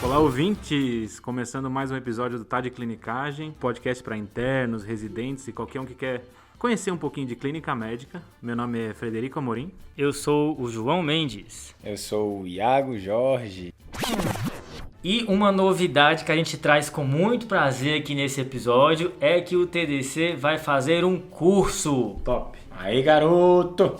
Olá, ouvintes! Começando mais um episódio do Tá de Clinicagem, podcast para internos, residentes e qualquer um que quer conhecer um pouquinho de clínica médica. Meu nome é Frederico Amorim. Eu sou o João Mendes. Eu sou o Iago Jorge. E uma novidade que a gente traz com muito prazer aqui nesse episódio é que o TDC vai fazer um curso. Top! Aí, garoto!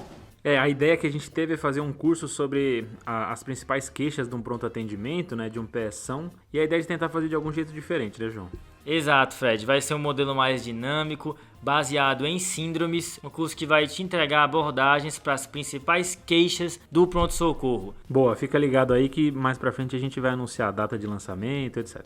A ideia que a gente teve é fazer um curso sobre as principais queixas de um pronto atendimento, né, de um PSão, e a ideia é de tentar fazer de algum jeito diferente, né, João? Exato, Fred. Vai ser um modelo mais dinâmico, baseado em síndromes, um curso que vai te entregar abordagens para as principais queixas do pronto-socorro. Boa, fica ligado aí que mais pra frente a gente vai anunciar a data de lançamento, etc.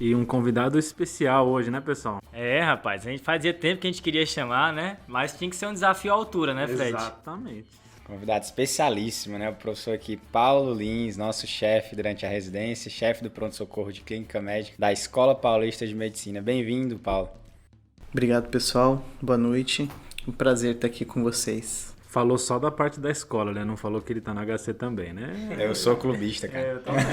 E um convidado especial hoje, né, pessoal? Rapaz, a gente fazia tempo que a gente queria chamar, né? Mas tinha que ser um desafio à altura, né, Fred? Exatamente. Convidado especialíssimo, né? O professor aqui, Paulo Lins, nosso chefe durante a residência, chefe do pronto-socorro de Clínica Médica da Escola Paulista de Medicina. Bem-vindo, Paulo. Obrigado, pessoal. Boa noite. Um prazer estar aqui com vocês. Falou só da parte da escola, né? Não falou que ele tá na HC também, né? Eu sou clubista, cara. Eu também.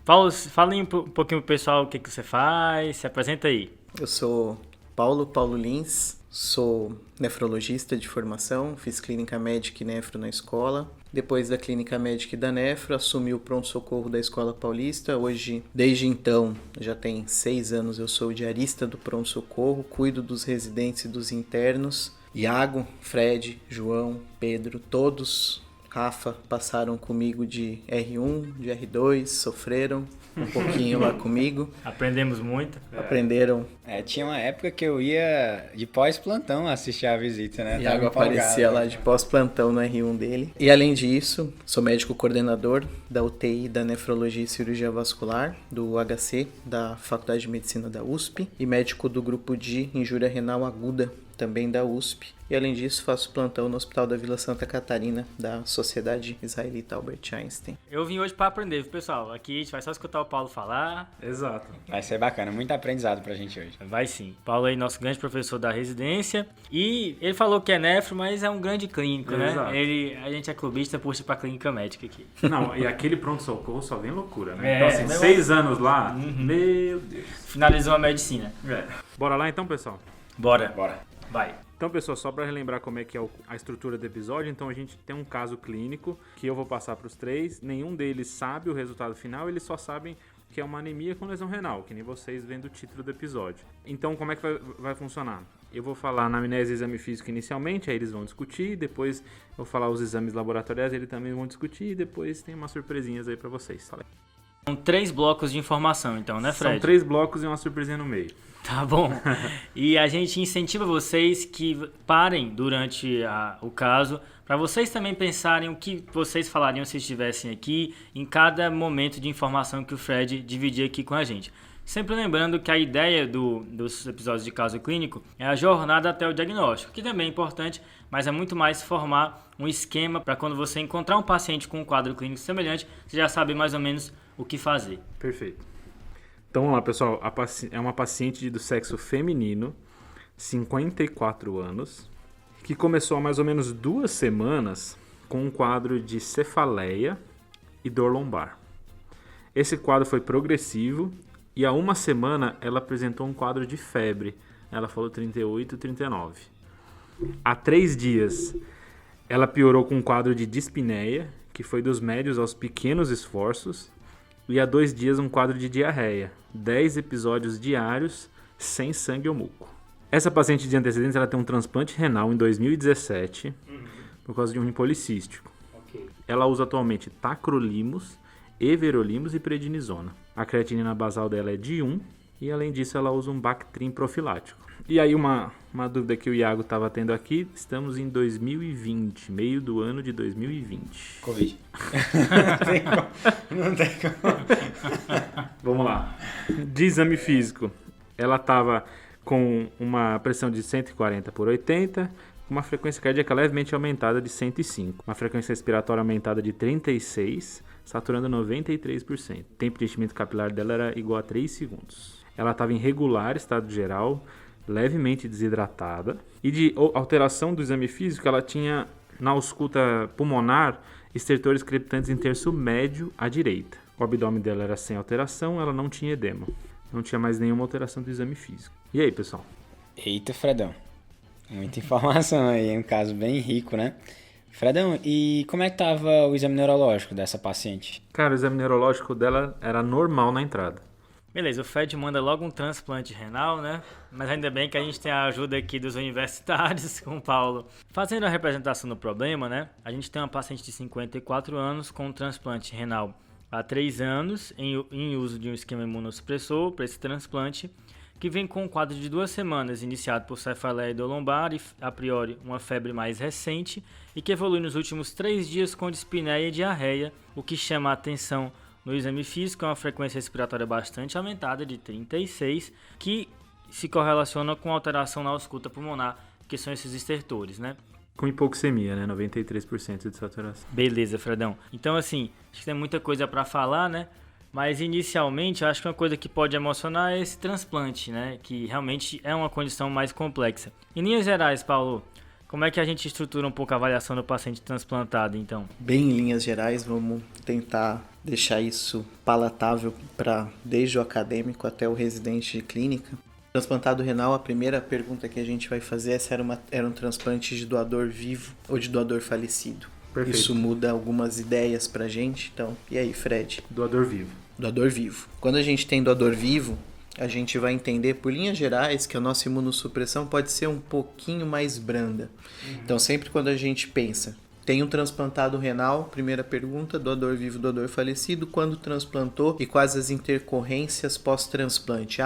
Paulo, fala aí um pouquinho pro pessoal o que você faz, se apresenta aí. Eu sou Paulo Lins, sou nefrologista de formação, fiz clínica médica e nefro na escola. Depois da clínica médica e da nefro, assumi o pronto-socorro da Escola Paulista. Hoje, desde então, já tem 6 anos, eu sou diarista do pronto-socorro, cuido dos residentes e dos internos. Iago, Fred, João, Pedro, todos, Rafa, passaram comigo de R1, de R2, sofreram um pouquinho lá comigo. Aprendemos muito. Aprenderam. Tinha uma época que eu ia de pós-plantão assistir a visita, né? Iago aparecia lá de pós-plantão no R1 dele. E além disso, sou médico coordenador da UTI da Nefrologia e Cirurgia Vascular, do HC, da Faculdade de Medicina da USP, e médico do grupo de injúria renal aguda, também da USP. E além disso, faço plantão no Hospital da Vila Santa Catarina, da Sociedade Israelita Albert Einstein. Eu vim hoje para aprender, viu, pessoal? Aqui a gente vai só escutar o Paulo falar. Exato. Vai ser bacana, muito aprendizado pra gente hoje. Vai sim. Paulo aí, nosso grande professor da residência. E ele falou que é nefro, mas é um grande clínico, Exato. né? A gente é clubista, puxa pra clínica médica aqui. Não, e aquele pronto-socorro só vem loucura, né? É, Então, assim, meu- 6 anos lá, meu Deus. Finalizou a medicina. Bora lá então, pessoal? Bora. Vai. Então, pessoal, só para relembrar como é que é a estrutura do episódio, então a gente tem um caso clínico que eu vou passar para os 3. Nenhum deles sabe o resultado final, eles só sabem que é uma anemia com lesão renal, que nem vocês vendo o título do episódio. Então, como é que vai funcionar? Eu vou falar na amnésia e exame físico inicialmente, aí eles vão discutir, depois eu vou falar os exames laboratoriais, eles também vão discutir, e depois tem umas surpresinhas aí para vocês. Tá? São 3 blocos de informação, então, né, Fred? São 3 blocos e uma surpresinha no meio. Tá bom. E a gente incentiva vocês que parem durante o caso, para vocês também pensarem o que vocês falariam se estivessem aqui em cada momento de informação que o Fred dividir aqui com a gente. Sempre lembrando que a ideia dos episódios de caso clínico é a jornada até o diagnóstico, que também é importante, mas é muito mais formar um esquema para quando você encontrar um paciente com um quadro clínico semelhante, você já sabe mais ou menos o que fazer. Perfeito. Então vamos lá, pessoal. É uma paciente do sexo feminino, 54 anos, que começou há mais ou menos 2 semanas com um quadro de cefaleia e dor lombar. Esse quadro foi progressivo e há 1 semana ela apresentou um quadro de febre. Ela falou 38, 39. Há 3 dias ela piorou com um quadro de dispneia, que foi dos médios aos pequenos esforços. E há 2 dias um quadro de diarreia, 10 episódios diários, sem sangue ou muco. Essa paciente de antecedentes ela tem um transplante renal em 2017, por causa de um rim policístico. Ok. Ela usa atualmente tacrolimus, everolimus e prednisona. A creatinina basal dela é de 1 e além disso ela usa um Bactrim profilático. E aí uma dúvida que o Iago estava tendo aqui, estamos em 2020, meio do ano de 2020. Covid. Não tem como. Vamos lá. De exame físico, ela estava com uma pressão de 140/80, uma frequência cardíaca levemente aumentada de 105, uma frequência respiratória aumentada de 36, saturando 93%. O tempo de enchimento capilar dela era igual a 3 segundos. Ela estava em regular estado geral, levemente desidratada. E de alteração do exame físico, ela tinha na ausculta pulmonar estertores crepitantes em terço médio à direita. O abdômen dela era sem alteração, ela não tinha edema. Não tinha mais nenhuma alteração do exame físico. E aí, pessoal? Eita, Fredão. Muita informação aí, é um caso bem rico, né? Fredão, e como é que tava o exame neurológico dessa paciente? Cara, o exame neurológico dela era normal na entrada. Beleza, o Fred manda logo um transplante renal, né? Mas ainda bem que a gente tem a ajuda aqui dos universitários com o Paulo. Fazendo a representação do problema, né? A gente tem uma paciente de 54 anos com um transplante renal há 3 anos, em uso de um esquema imunossupressor para esse transplante, que vem com um quadro de 2 semanas, iniciado por cefaleia lombar e, a priori, uma febre mais recente, e que evolui nos últimos 3 dias com dispneia e diarreia, o que chama a atenção no exame físico é uma frequência respiratória bastante aumentada, de 36, que se correlaciona com alteração na ausculta pulmonar, que são esses estertores, né? Com hipoxemia, né? 93% de saturação. Beleza, Fredão. Então, assim, acho que tem muita coisa para falar, né? Mas, inicialmente, eu acho que uma coisa que pode emocionar é esse transplante, né? Que realmente é uma condição mais complexa. Em linhas gerais, Paulo, como é que a gente estrutura um pouco a avaliação do paciente transplantado, então? Bem em linhas gerais, vamos tentar deixar isso palatável para desde o acadêmico até o residente de clínica. Transplantado renal, a primeira pergunta que a gente vai fazer é se era um transplante de doador vivo ou de doador falecido. Perfeito. Isso muda algumas ideias pra gente. Então, e aí, Fred? Doador vivo. Doador vivo. Quando a gente tem doador vivo, a gente vai entender, por linhas gerais, que a nossa imunossupressão pode ser um pouquinho mais branda. Então, sempre quando a gente pensa, tem um transplantado renal, primeira pergunta, doador vivo, doador falecido, quando transplantou e quais as intercorrências pós-transplante?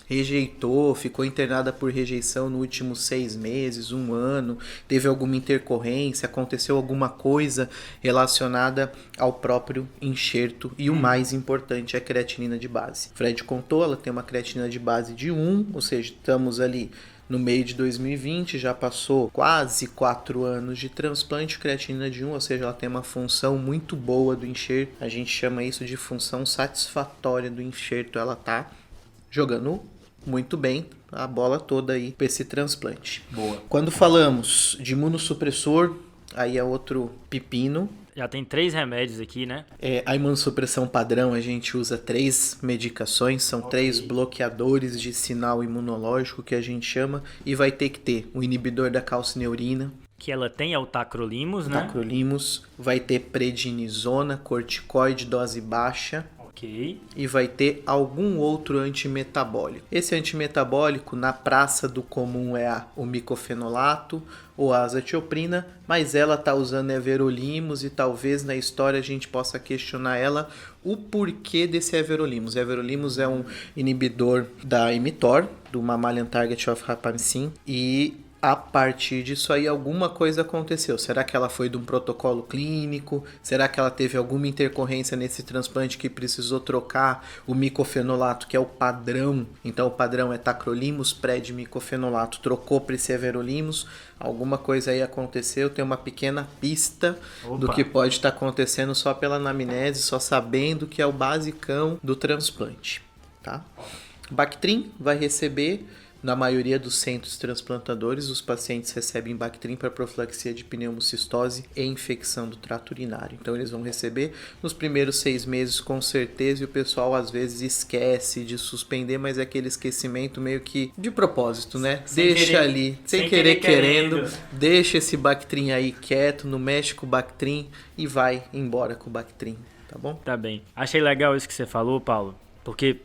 Rejeitou, ficou internada por rejeição nos últimos 6 meses, 1 ano, teve alguma intercorrência, aconteceu alguma coisa relacionada ao próprio enxerto e o mais importante é a creatinina de base. Fred contou, ela tem uma creatinina de base de 1, ou seja, estamos ali no meio de 2020, já passou quase 4 anos de transplante, creatinina de 1, ou seja, ela tem uma função muito boa do enxerto. A gente chama isso de função satisfatória do enxerto. Ela tá jogando muito bem a bola toda aí para esse transplante. Boa. Quando falamos de imunossupressor, aí é outro pepino. Já tem 3 remédios aqui, né? A imunossupressão padrão, a gente usa 3 medicações, são 3 bloqueadores de sinal imunológico que a gente chama, e vai ter que ter o inibidor da calcineurina, Que ela tem é o tacrolimus, né? tacrolimus, vai ter prednisona, corticoide, dose baixa, Ok. e vai ter algum outro antimetabólico. Esse antimetabólico, na praça do comum, o micofenolato ou a azatioprina, mas ela está usando everolimus e talvez na história a gente possa questionar ela o porquê desse everolimus. O everolimus é um inibidor da mTOR, do Mammalian Target of Rapamycin, e a partir disso aí alguma coisa aconteceu. Será que ela foi de um protocolo clínico? Será que ela teve alguma intercorrência nesse transplante que precisou trocar o micofenolato, que é o padrão? Então o padrão é tacrolimus, micofenolato, trocou para esse everolimus. Alguma coisa aí aconteceu, tem uma pequena pista do que pode estar acontecendo só pela anamnese, só sabendo que é o basicão do transplante, tá? Bactrim vai receber. Na maioria dos centros transplantadores, os pacientes recebem Bactrim para profilaxia de pneumocistose e infecção do trato urinário. Então, eles vão receber nos primeiros 6 meses, com certeza, e o pessoal às vezes esquece de suspender, mas é aquele esquecimento meio que de propósito, né? Deixa ali, sem querer querendo, deixa esse Bactrim aí quieto, não mexe com o Bactrim e vai embora com o Bactrim, tá bom? Tá bem. Achei legal isso que você falou, Paulo, porque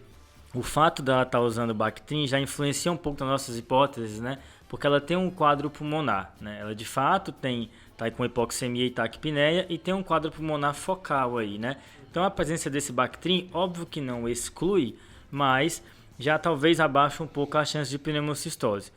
o fato dela estar usando Bactrim já influencia um pouco nas nossas hipóteses, né? Porque ela tem um quadro pulmonar, né? Ela de fato tá com hipoxemia e taquipneia e tem um quadro pulmonar focal aí, né? Então a presença desse Bactrim, óbvio que não exclui, mas já talvez abaixa um pouco a chance de pneumocistose.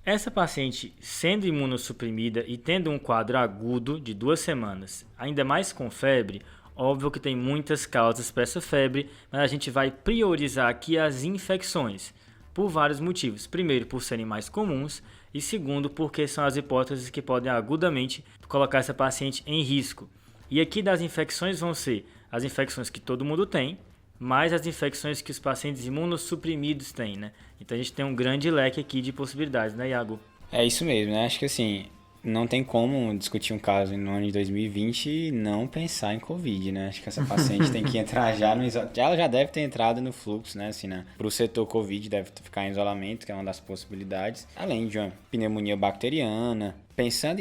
Essa paciente sendo imunossuprimida e tendo um quadro agudo de 2 semanas, ainda mais com febre, óbvio que tem muitas causas para essa febre, mas a gente vai priorizar aqui as infecções, por vários motivos. Primeiro, por serem mais comuns, e segundo, porque são as hipóteses que podem agudamente colocar essa paciente em risco. E aqui das infecções vão ser as infecções que todo mundo tem, mais as infecções que os pacientes imunossuprimidos têm, né? Então a gente tem um grande leque aqui de possibilidades, né, Iago? É isso mesmo, né? Acho que assim, não tem como discutir um caso no ano de 2020 e não pensar em Covid, né? Acho que essa paciente tem que entrar já no ela já deve ter entrado no fluxo, né? Assim, né? Para o setor Covid deve ficar em isolamento, que é uma das possibilidades, além de uma pneumonia bacteriana. Pensando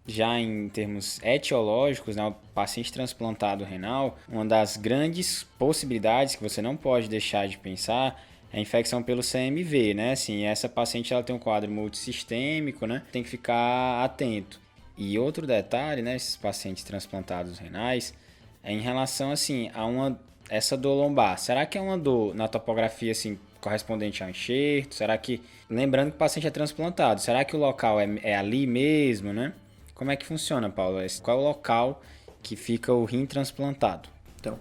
já em termos etiológicos, né? O paciente transplantado renal, uma das grandes possibilidades que você não pode deixar de pensar é a infecção pelo CMV, né? Assim, essa paciente ela tem um quadro multissistêmico, né? Tem que ficar atento. E outro detalhe, né? Esses pacientes transplantados renais, é em relação, assim, essa dor lombar. Será que é uma dor na topografia, assim, correspondente ao enxerto? Será que... Lembrando que o paciente é transplantado. Será que o local é ali mesmo, né? Como é que funciona, Paulo? Qual é o local que fica o rim transplantado? Então,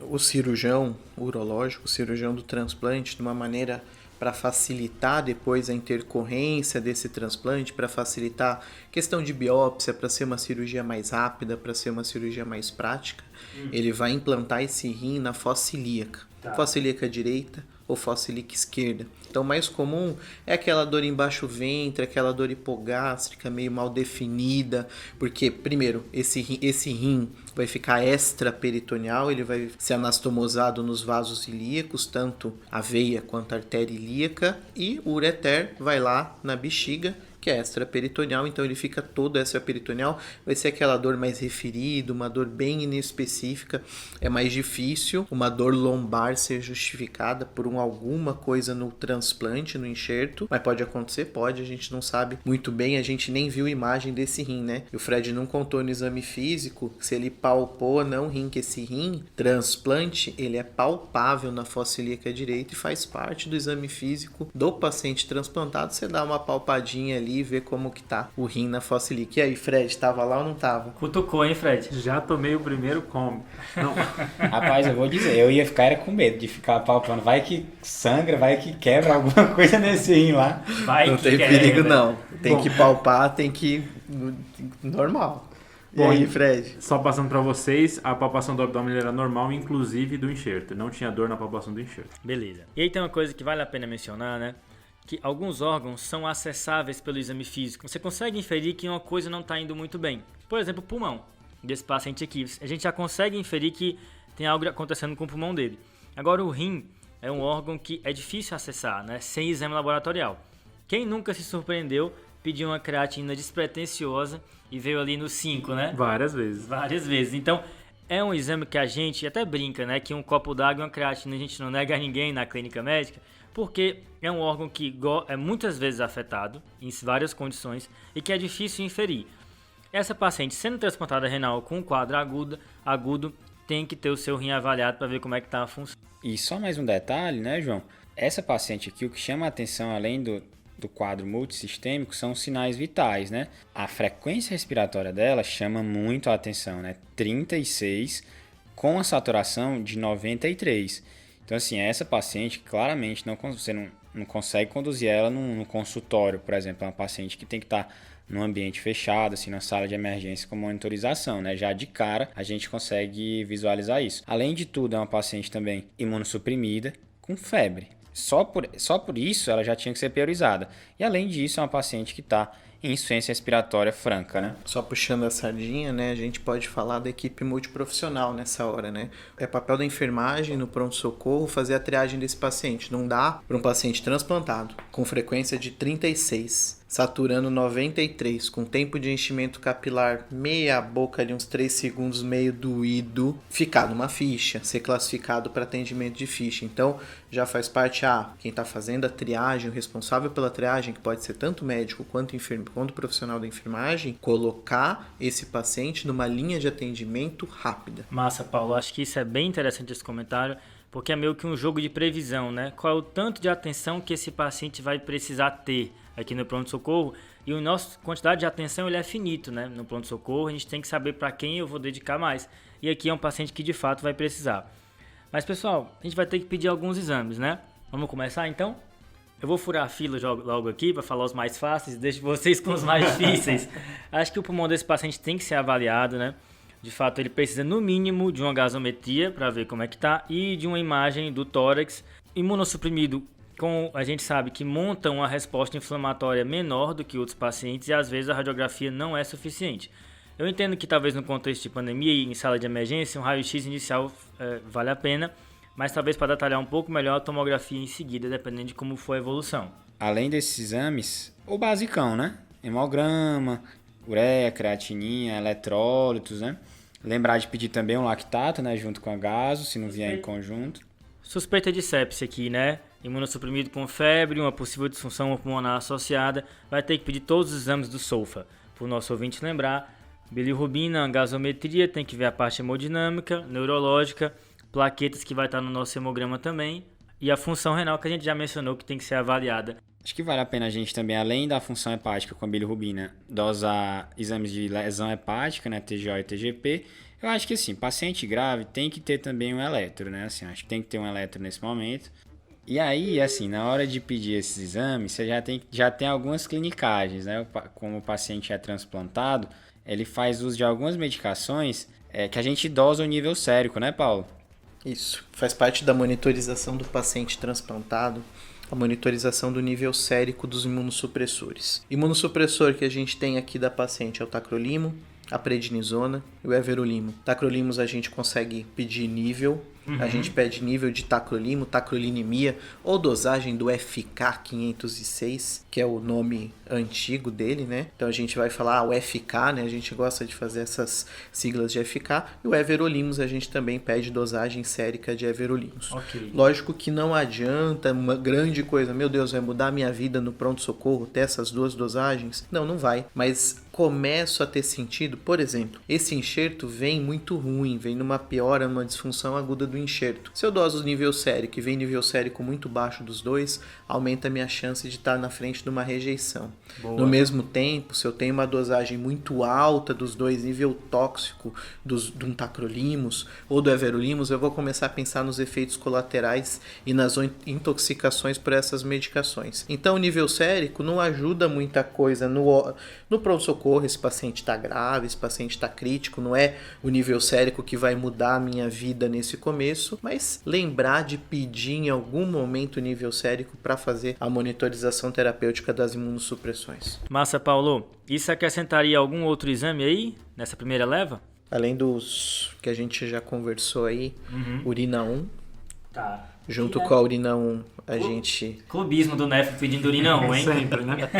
o cirurgião urológico, o cirurgião do transplante, de uma maneira para facilitar depois a intercorrência desse transplante, para facilitar questão de biópsia, para ser uma cirurgia mais rápida, para ser uma cirurgia mais prática, ele vai implantar esse rim na fossa ilíaca. Fossa ilíaca direita ou fossa ilíaca esquerda. Então, o mais comum é aquela dor embaixo do ventre, aquela dor hipogástrica meio mal definida, porque, primeiro, esse rim vai ficar extraperitoneal, ele vai ser anastomosado nos vasos ilíacos, tanto a veia quanto a artéria ilíaca, e o ureter vai lá na bexiga, que é extraperitoneal, então ele fica todo extraperitoneal, vai ser aquela dor mais referida, uma dor bem inespecífica, é mais difícil uma dor lombar ser justificada por alguma coisa no transplante, no enxerto, mas pode acontecer, pode, a gente não sabe muito bem, a gente nem viu imagem desse rim, né? E o Fred não contou no exame físico se ele palpou ou não o rim, que esse rim transplante, ele é palpável na fossa ilíaca direita e faz parte do exame físico do paciente transplantado, você dá uma palpadinha ali e ver como que tá o rim na fossa ilíaca. E aí, Fred, tava lá ou não tava? Cutucou, hein, Fred? Já tomei o primeiro combo. Não. Rapaz, eu vou dizer, eu ia ficar com medo de ficar palpando. Vai que sangra, vai que quebra alguma coisa nesse rim lá. Não tem perigo, não. Tem que palpar, tem que... normal. E Bom, aí, Fred? Só passando pra vocês, a palpação do abdômen era normal, inclusive do enxerto. Não tinha dor na palpação do enxerto. Beleza. E aí tem uma coisa que vale a pena mencionar, né? Que alguns órgãos são acessáveis pelo exame físico. Você consegue inferir que uma coisa não está indo muito bem. Por exemplo, o pulmão desse paciente aqui. A gente já consegue inferir que tem algo acontecendo com o pulmão dele. Agora, o rim é um órgão que é difícil acessar, né? Sem exame laboratorial. Quem nunca se surpreendeu, pediu uma creatina despretensiosa e veio ali no 5, né? Várias vezes. Várias vezes. Então, é um exame que a gente até brinca, né? Que um copo d'água e uma creatina a gente não nega a ninguém na clínica médica, porque é um órgão que é muitas vezes afetado, em várias condições, e que é difícil inferir. Essa paciente sendo transplantada renal com um quadro agudo tem que ter o seu rim avaliado para ver como é que está a função. E só mais um detalhe, né, João? Essa paciente aqui, o que chama a atenção, além do quadro multissistêmico, são os sinais vitais, né? A frequência respiratória dela chama muito a atenção, né? 36, com a saturação de 93. Então, assim, essa paciente, claramente, você não consegue conduzir ela no consultório, por exemplo. É uma paciente que tem que estar num ambiente fechado, assim, na sala de emergência com monitorização, né? Já de cara, a gente consegue visualizar isso. Além de tudo, é uma paciente também imunossuprimida, com febre. Só por isso, ela já tinha que ser priorizada. E, além disso, é uma paciente que está em insuficiência respiratória franca, né? Só puxando a sardinha, né? A gente pode falar da equipe multiprofissional nessa hora, né? É papel da enfermagem no pronto-socorro fazer a triagem desse paciente. Não dá para um paciente transplantado com frequência de 36, saturando 93, com tempo de enchimento capilar meia boca ali, uns 3 segundos, meio doído, ficar numa ficha, ser classificado para atendimento de ficha. Então, já faz parte quem está fazendo a triagem, o responsável pela triagem, que pode ser tanto médico quanto enfermeiro, quanto profissional da enfermagem, colocar esse paciente numa linha de atendimento rápida. Massa, Paulo. Acho que isso é bem interessante esse comentário, porque é meio que um jogo de previsão, né? Qual é o tanto de atenção que esse paciente vai precisar ter aqui no pronto-socorro, e a nossa quantidade de atenção ele é finito, né? No pronto-socorro a gente tem que saber para quem eu vou dedicar mais, e aqui é um paciente que de fato vai precisar. Mas pessoal, a gente vai ter que pedir alguns exames, né? Vamos começar então? Eu vou furar a fila logo aqui para falar os mais fáceis, deixo vocês com os mais difíceis. Acho que o pulmão desse paciente tem que ser avaliado, né? De fato, ele precisa no mínimo de uma gasometria para ver como é que tá, e de uma imagem do tórax. Imunossuprimido a gente sabe que montam uma resposta inflamatória menor do que outros pacientes e às vezes a radiografia não é suficiente. Eu entendo que talvez no contexto de pandemia e em sala de emergência, um raio-x inicial vale a pena, mas talvez para detalhar um pouco melhor a tomografia em seguida, dependendo de como for a evolução. Além desses exames, o basicão, né? Hemograma, ureia, creatininha, eletrólitos, né? Lembrar de pedir também um lactato, né? Junto com a gaso, se não vier em conjunto. Suspeita de sepse aqui, né? Imunossuprimido com febre, uma possível disfunção pulmonar associada, vai ter que pedir todos os exames do SOFA. Para o nosso ouvinte lembrar, bilirrubina, gasometria, tem que ver a parte hemodinâmica, neurológica, plaquetas que vai estar no nosso hemograma também, e a função renal que a gente já mencionou que tem que ser avaliada. Acho que vale a pena a gente também, além da função hepática com a bilirrubina, dosar exames de lesão hepática, né, TGO e TGP. Eu acho que assim, paciente grave tem que ter também um eletro, né? Assim, acho que tem que ter um eletro nesse momento. E aí, assim, na hora de pedir esses exames, você já tem algumas clinicagens, né? Como o paciente é transplantado, ele faz uso de algumas medicações que a gente dosa o nível sérico, né, Paulo? Isso, faz parte da monitorização do paciente transplantado, a monitorização do nível sérico dos imunossupressores. Imunossupressor que a gente tem aqui da paciente é o tacrolimo, a prednisona e o everolimo. Tacrolimus a gente consegue pedir nível, a gente pede nível de tacrolimo, tacrolinemia ou dosagem do FK506, que é o nome antigo dele, né? Então a gente vai falar o FK, né? A gente gosta de fazer essas siglas de FK. E o everolimus a gente também pede dosagem sérica de everolimus. Okay. Lógico que não adianta uma grande coisa, meu Deus, vai mudar a minha vida no pronto-socorro ter essas duas dosagens? Não, não vai. Mas começo a ter sentido, por exemplo, esse enxerto vem muito ruim, vem numa piora, numa disfunção aguda do enxerto. Se eu doso o nível sérico e vem nível sérico muito baixo dos dois, aumenta a minha chance de estar na frente de uma rejeição. Boa. No mesmo tempo, se eu tenho uma dosagem muito alta dos dois, nível tóxico de um tacrolimus ou do everolimus, eu vou começar a pensar nos efeitos colaterais e nas intoxicações por essas medicações. Então, o nível sérico não ajuda muita coisa no pronto-socorro. Esse paciente está grave, esse paciente está crítico, não é o nível sérico que vai mudar a minha vida nesse começo, mas lembrar de pedir em algum momento o nível sérico para fazer a monitorização terapêutica das imunossupressões. Massa, Paulo. Isso acrescentaria algum outro exame aí, nessa primeira leva? Além dos que a gente já conversou aí, urina 1. Tá. Junto com a urina 1, a gente... Clubismo do Nef pedindo urina 1, hein? Sempre, né?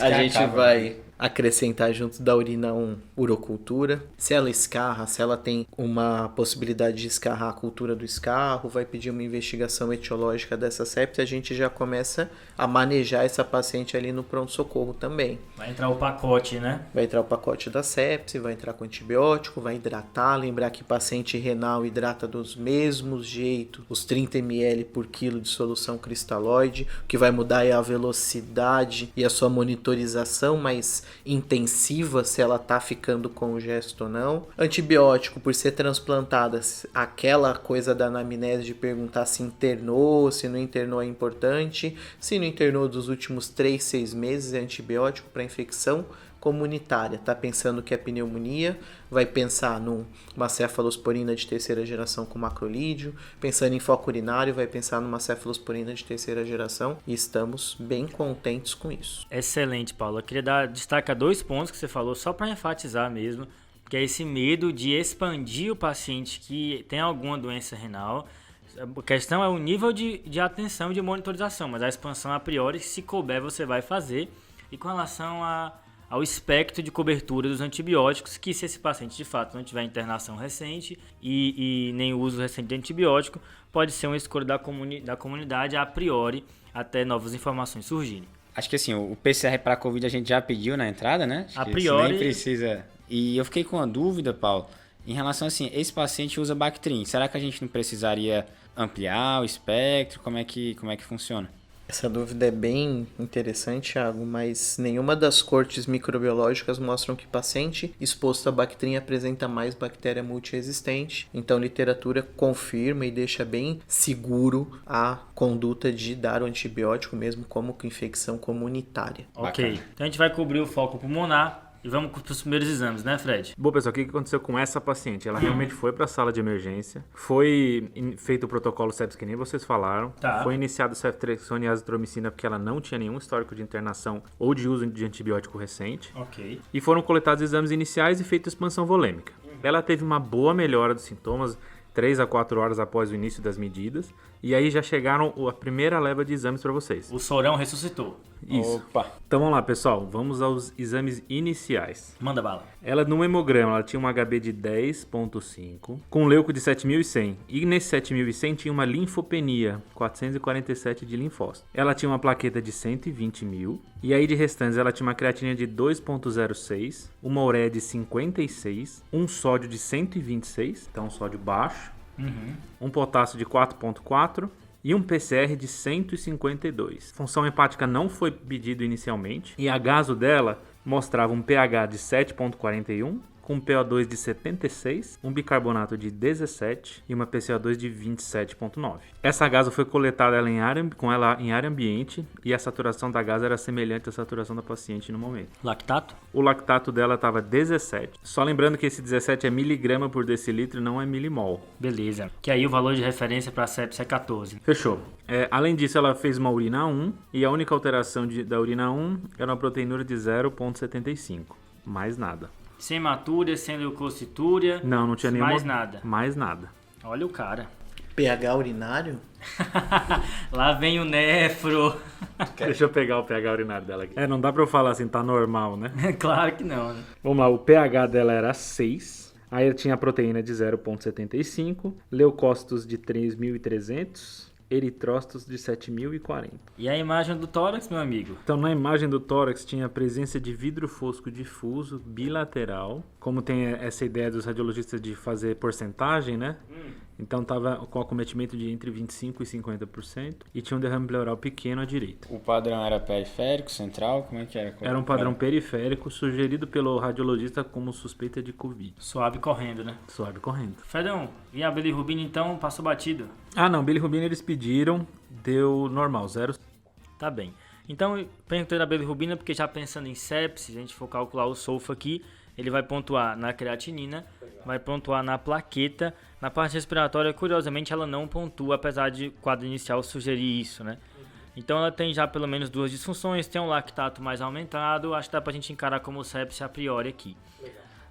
A gente vai acrescentar junto da urina 1 urocultura. Se ela escarra, se ela tem uma possibilidade de escarrar a cultura do escarro, vai pedir uma investigação etiológica dessa sepse, a gente já começa a manejar essa paciente ali no pronto-socorro também. Vai entrar o pacote, né? Vai entrar o pacote da sepse, vai entrar com antibiótico, vai hidratar, lembrar que paciente renal hidrata dos mesmos jeitos, os 30 ml por quilo de solução cristalóide. O que vai mudar é a velocidade e a sua monitorização mais intensiva, se ela tá ficando congesto ou não. Antibiótico, por ser transplantada, aquela coisa da anamnese de perguntar se internou, se não internou é importante. Se não internou dos últimos 3, 6 meses é antibiótico para infecção comunitária. Tá pensando que é pneumonia, vai pensar numa cefalosporina de terceira geração com macrolídeo, pensando em foco urinário, vai pensar numa cefalosporina de terceira geração, e estamos bem contentes com isso. Excelente, Paulo. Eu queria destacar 2 pontos que você falou, só para enfatizar mesmo, que é esse medo de expandir o paciente que tem alguma doença renal. A questão é o nível de atenção e de monitorização, mas a expansão a priori, se couber, você vai fazer. E com relação ao espectro de cobertura dos antibióticos, que se esse paciente de fato não tiver internação recente e nem uso recente de antibiótico, pode ser uma escolha da comunidade a priori, até novas informações surgirem. Acho que assim, o PCR para Covid a gente já pediu na entrada, né? Acho a que priori... nem precisa. E eu fiquei com uma dúvida, Paulo, em relação assim, esse paciente usa Bactrim. Será que a gente não precisaria ampliar o espectro? Como é que funciona? Essa dúvida é bem interessante, Thiago, mas nenhuma das cortes microbiológicas mostram que paciente exposto a Bactrim apresenta mais bactéria multiresistente. Então, literatura confirma e deixa bem seguro a conduta de dar o antibiótico, mesmo como com infecção comunitária. Ok, então a gente vai cobrir o foco pulmonar. E vamos para os primeiros exames, né, Fred? Bom, pessoal, o que aconteceu com essa paciente? Ela realmente foi para a sala de emergência, foi feito o protocolo sepsis, que nem vocês falaram, Tá. foi iniciado ceftriaxona e azitromicina porque ela não tinha nenhum histórico de internação ou de uso de antibiótico recente, Ok. e foram coletados exames iniciais e feita expansão volêmica. Ela teve uma boa melhora dos sintomas 3 a 4 horas após o início das medidas, e aí já chegaram a primeira leva de exames para vocês. O sorão ressuscitou. Isso. Opa! Então vamos lá, pessoal, vamos aos exames iniciais. Manda bala. Ela, no hemograma, ela tinha um HB de 10,5, com leuco de 7.100. E nesse 7.100 tinha uma linfopenia, 447 de linfócitos. Ela tinha uma plaqueta de 120.000. E aí, de restantes, ela tinha uma creatina de 2,06, uma ureia de 56, um sódio de 126, então um sódio baixo, um potássio de 4,4 e um PCR de 152. Função hepática não foi pedido inicialmente. E a gaso dela mostrava um pH de 7,41, com um PO2 de 76, um bicarbonato de 17 e uma PCO2 de 27,9. Essa gaso foi coletada com ela em área ambiente e a saturação da gaso era semelhante à saturação da paciente no momento. Lactato? O lactato dela estava 17. Só lembrando que esse 17 é miligrama por decilitro e não é milimol. Beleza. Que aí o valor de referência para a sepsia é 14. Fechou. Além disso, ela fez uma urina 1 e a única alteração da urina 1 era uma proteinúria de 0,75. Mais nada. Sem hematúria, sem leucocitúria. Não tinha nenhuma. Mais nada. Mais nada. Olha o cara. pH urinário? Lá vem o nefro. Deixa eu pegar o pH urinário dela aqui. Não dá pra eu falar assim, tá normal, né? Claro que não, né? Vamos lá, o pH dela era 6. Aí tinha a proteína de 0,75, leucócitos de 3.300, eritrócitos de 7.040. E a imagem do tórax, meu amigo? Então, na imagem do tórax tinha a presença de vidro fosco difuso bilateral, como tem essa ideia dos radiologistas de fazer porcentagem, né? Então estava com acometimento de entre 25% e 50% e tinha um derrame pleural pequeno à direita. O padrão era periférico, central? Como é que era? Era um padrão periférico sugerido pelo radiologista como suspeita de Covid. Suave correndo, né? Suave correndo. Fredão, e a bilirrubina então passou batido? Não, bilirrubina eles pediram, deu normal, 0. Tá bem. Então, perguntei da bilirrubina porque já pensando em sepsis, se a gente for calcular o sulfa aqui, ele vai pontuar na creatinina, vai pontuar na plaqueta. Na parte respiratória, curiosamente, ela não pontua, apesar de o quadro inicial sugerir isso, né? Então ela tem já pelo menos 2 disfunções, tem um lactato mais aumentado, acho que dá pra gente encarar como sepsis a priori aqui.